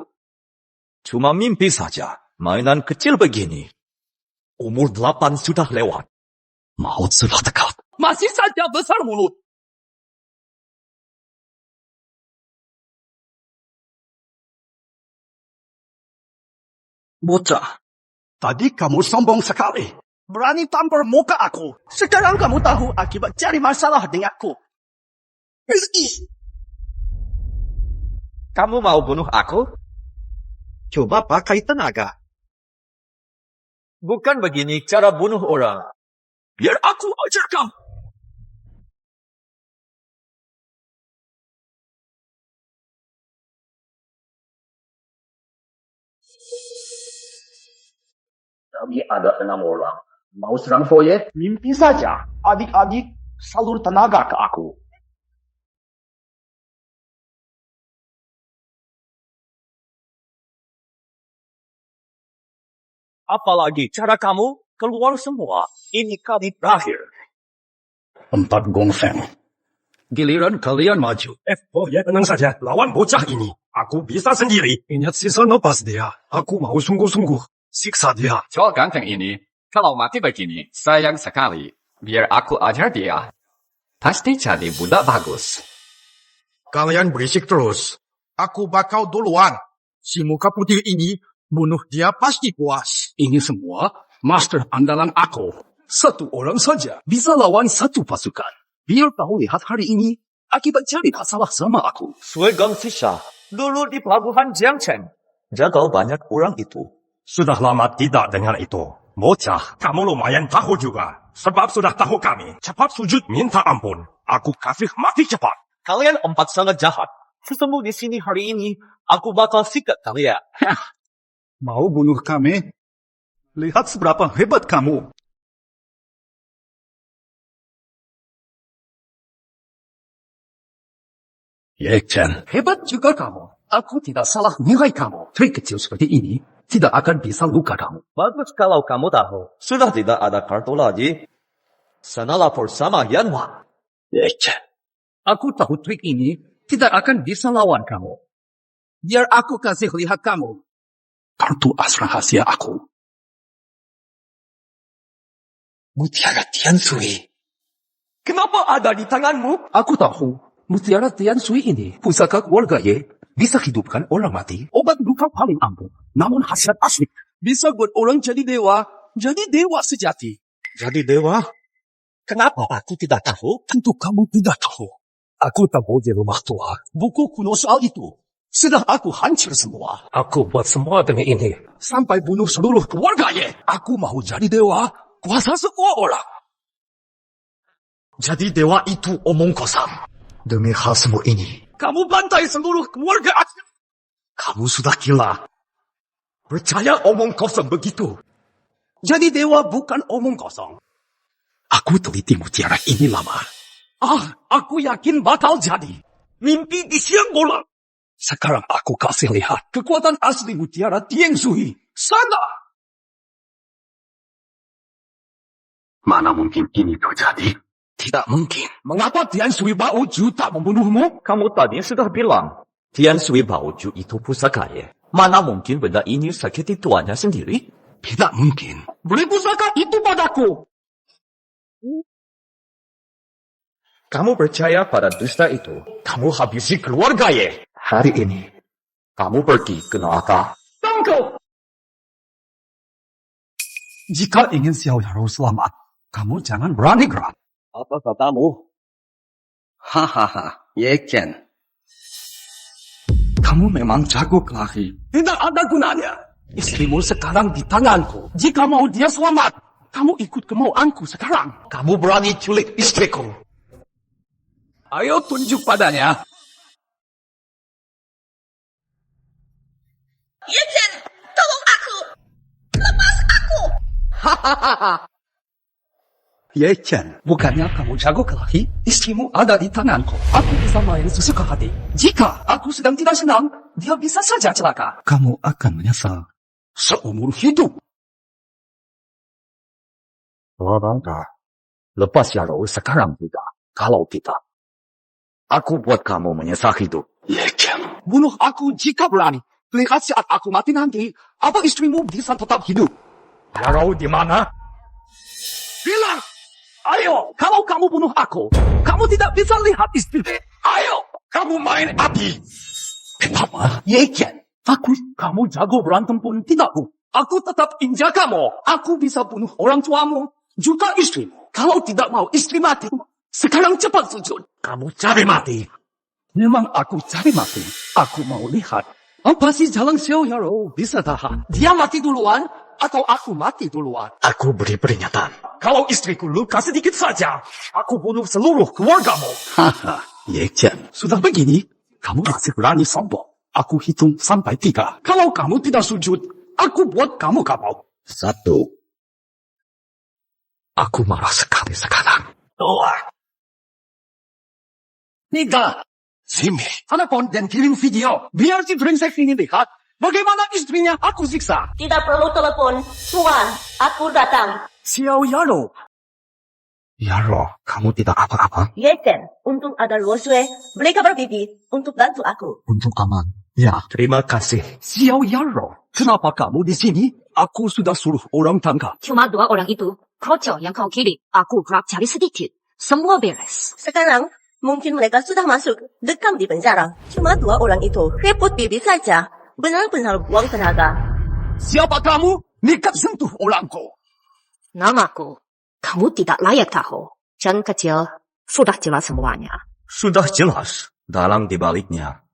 Cuma mimpi saja. Mainan kecil begini. Umur 8 sudah lewat. Maut sudah dekat. Masih saja besar mulut. Bocah, tadi kamu sombong sekali. Berani tampar muka aku. Sekarang kamu tahu akibat cari masalah denganku. Kamu mau bunuh aku? Coba pakai tenaga. Bukan begini cara bunuh orang. Biar aku ajar kamu. Kami ada 6 orang. Mau serang Foye? Mimpi saja. Adik-adik, salur tenaga ke aku. Apalagi cara kamu keluar semua. Ini kali terakhir. 4 gongseng. Giliran kalian maju. Foye tenang saja. Lawan bocah ini. Aku bisa sendiri. Ingat sisa nafas dia. Aku mau sungguh-sungguh siksa dia. Soal ganteng ini, kalau mati begini, sayang sekali. Biar aku ajar dia. Pasti jadi budak bagus. Kalian berisik terus. Aku bakal duluan. Si muka putih ini, bunuh dia pasti puas. Ini semua master andalan aku. 1 orang saja bisa lawan 1 pasukan. Biar tahu lihat hari ini, akibat cari masalah sama aku. Suegang Sisha, dulu di pelabuhan Jiangcheng. Jaga banyak orang itu. Sudah lama tidak dengar itu. Bocah, kamu lumayan tahu juga. Sebab sudah tahu kami. Cepat sujud minta ampun. Aku kasih mati cepat. Kalian 4 sangat jahat. Sesemu di sini hari ini, aku bakal sikat kalian. Mau bunuh kami? Lihat seberapa hebat kamu. Ye Chen, hebat juga kamu. Aku tidak salah nilai kamu. Trik kecil seperti ini tidak akan bisa luka kamu. Bagus kalau kamu tahu. Sudah tidak ada kartu lagi. Sana lapor sama Yanhua. Ye Chen, aku tahu trik ini tidak akan bisa lawan kamu. Biar aku kasih lihat kamu kartu as rahasia aku. Mutiara Tianshui. Kenapa ada di tanganmu? Aku tahu. Mutiara Tianshui ini, pusaka keluarga Ye, bisa hidupkan orang mati. Obat luka paling ampuh. Namun khasiat asli. Bisa buat orang jadi dewa. Jadi dewa sejati. Jadi dewa? Kenapa aku tidak tahu? Tentu kamu tidak tahu. Aku tahu di rumah tua. Buku kuno soal itu. Sudah aku hancur semua. Aku buat semua demi ini. Sampai bunuh seluruh keluarga Ye. Aku mau jadi dewa. Kuasa semua orang. Jadi dewa itu omong kosong. Demi hal semua ini. Kamu bantai seluruh keluarga aku. Kamu sudah gila. Percaya omong kosong begitu. Jadi dewa bukan omong kosong. Aku teliti mutiara ini lama. Aku yakin bakal jadi. Mimpi di siang bolong. Sekarang aku kasih lihat kekuatan asli mutiara Tianshui. Sana! Mana mungkin ini terjadi? Tidak mungkin. Mengapa Tianshui Baoju tak membunuhmu? Kamu tadi sudah bilang, Tianshui Baoju itu pusaka Ye. Mana mungkin benda ini sakiti tuannya sendiri? Tidak mungkin. Beri pusaka itu padaku. Kamu percaya pada dusta itu? Kamu habisi keluarga Ye. Hari ini, kamu pergi ke neraka. Tunggu! Jika ingin Xiao Yarou selamat, kamu jangan berani gerak. Apa katamu? Hahaha, Ye Chen. Kamu memang jago kelahi. Tidak ada gunanya. Istrimu sekarang di tanganku. Jika mau dia selamat, kamu ikut kemauanku sekarang. Kamu berani culik istriku. Ayo tunjuk padanya. Ye Chen, tolong aku. Lepas aku. Hahaha. Ye Chen, bukannya kamu jago kelahi? Istrimu ada di tanganku. Aku bisa main sesuka hati. Jika aku sedang tidak senang, dia bisa saja celaka. Kamu akan menyesal seumur hidup. Langkah. Lepas Yarou sekarang juga. Kalau tidak, aku buat kamu menyesal hidup. Ye Chen, bunuh aku jika berani. Lihat saat aku mati nanti, apa istrimu bisa tetap hidup? Yarou di mana? Bilang! Ayo, kalau kamu bunuh aku, kamu tidak bisa lihat istrimu. Ayo! Kamu main api. Kenapa? Ye Chen, takut kamu jago berantem pun tidak, Bu. Aku tetap injak kamu. Aku bisa bunuh orang tuamu, juga istrimu. Kalau tidak mau istri mati, sekarang cepat sujud. Kamu cari mati. Memang aku cari mati. Aku mau lihat. Apa sih jalan Xiao Yarou bisa tahan? Dia mati duluan, atau aku mati duluan. Aku beri peringatan. Kalau istriku luka sedikit saja, aku bunuh seluruh keluargamu. Haha, Yechen, sudah begini, kamu masih berani sombong. Aku hitung sampai 3. Kalau kamu tidak sujud, aku buat kamu kapal. 1. Aku marah sekali sekarang. 2. 3. Simi, telepon dan kirim video. Biar si brengsek ini lihat bagaimana istrinya aku siksa. Tidak perlu telepon. Tuan, aku datang. Xiao Yaro. Yaro, kamu tidak apa-apa? Yechen, untung ada Rosue. Mereka berbibit untuk bantu aku. Untuk aman. Ya, terima kasih. Xiao Yaro, kenapa kamu di sini? Aku sudah suruh orang tangkap. Cuma 2 orang itu. Kroco yang kau kirim. Aku gerak cari sedikit. Semua beres. Sekarang, mungkin mereka sudah masuk, dekam di penjara. Cuma 2 orang itu, repot bibit saja. Benar-benar buang tenaga. Siapa kamu? Nekat sentuh orangku. Namaku. Kamu tidak layak tahu. Jan kecil, sudah jelas semuanya. Sudah jelas. Dalang dibaliknya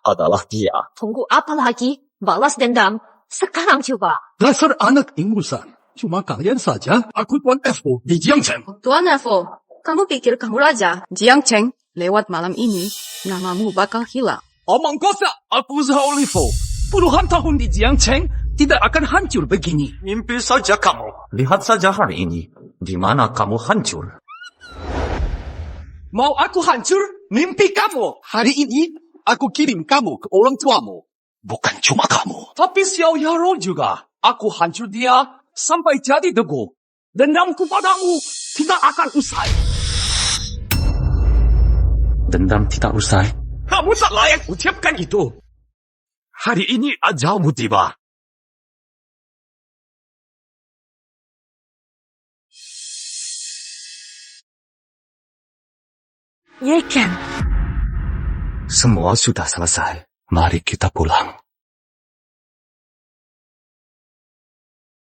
adalah dia. Tunggu apa lagi? Balas dendam. Sekarang coba. Dasar anak ingusan. Cuma kalian saja, aku Tuan Evo di Jiangcheng. Tuan Evo, kamu pikir kamu raja? Jiangcheng, lewat malam ini, namamu bakal hilang. Omong kosong, aku Zhao Livo. Puluhan tahun di Jiangcheng tidak akan hancur begini. Mimpi saja kamu. Lihat saja hari ini. Di mana kamu hancur? Mau aku hancur? Mimpi kamu. Hari ini, aku kirim kamu ke orang tuamu. Bukan cuma kamu. Tapi Xiao Yaro juga. Aku hancur dia sampai jadi debu. Dendamku padamu tidak akan usai. Dendam tidak usai. Kamu tak layak ucapkan itu. Hari ini ajalmu tiba. Yechen. Semua sudah selesai. Mari kita pulang.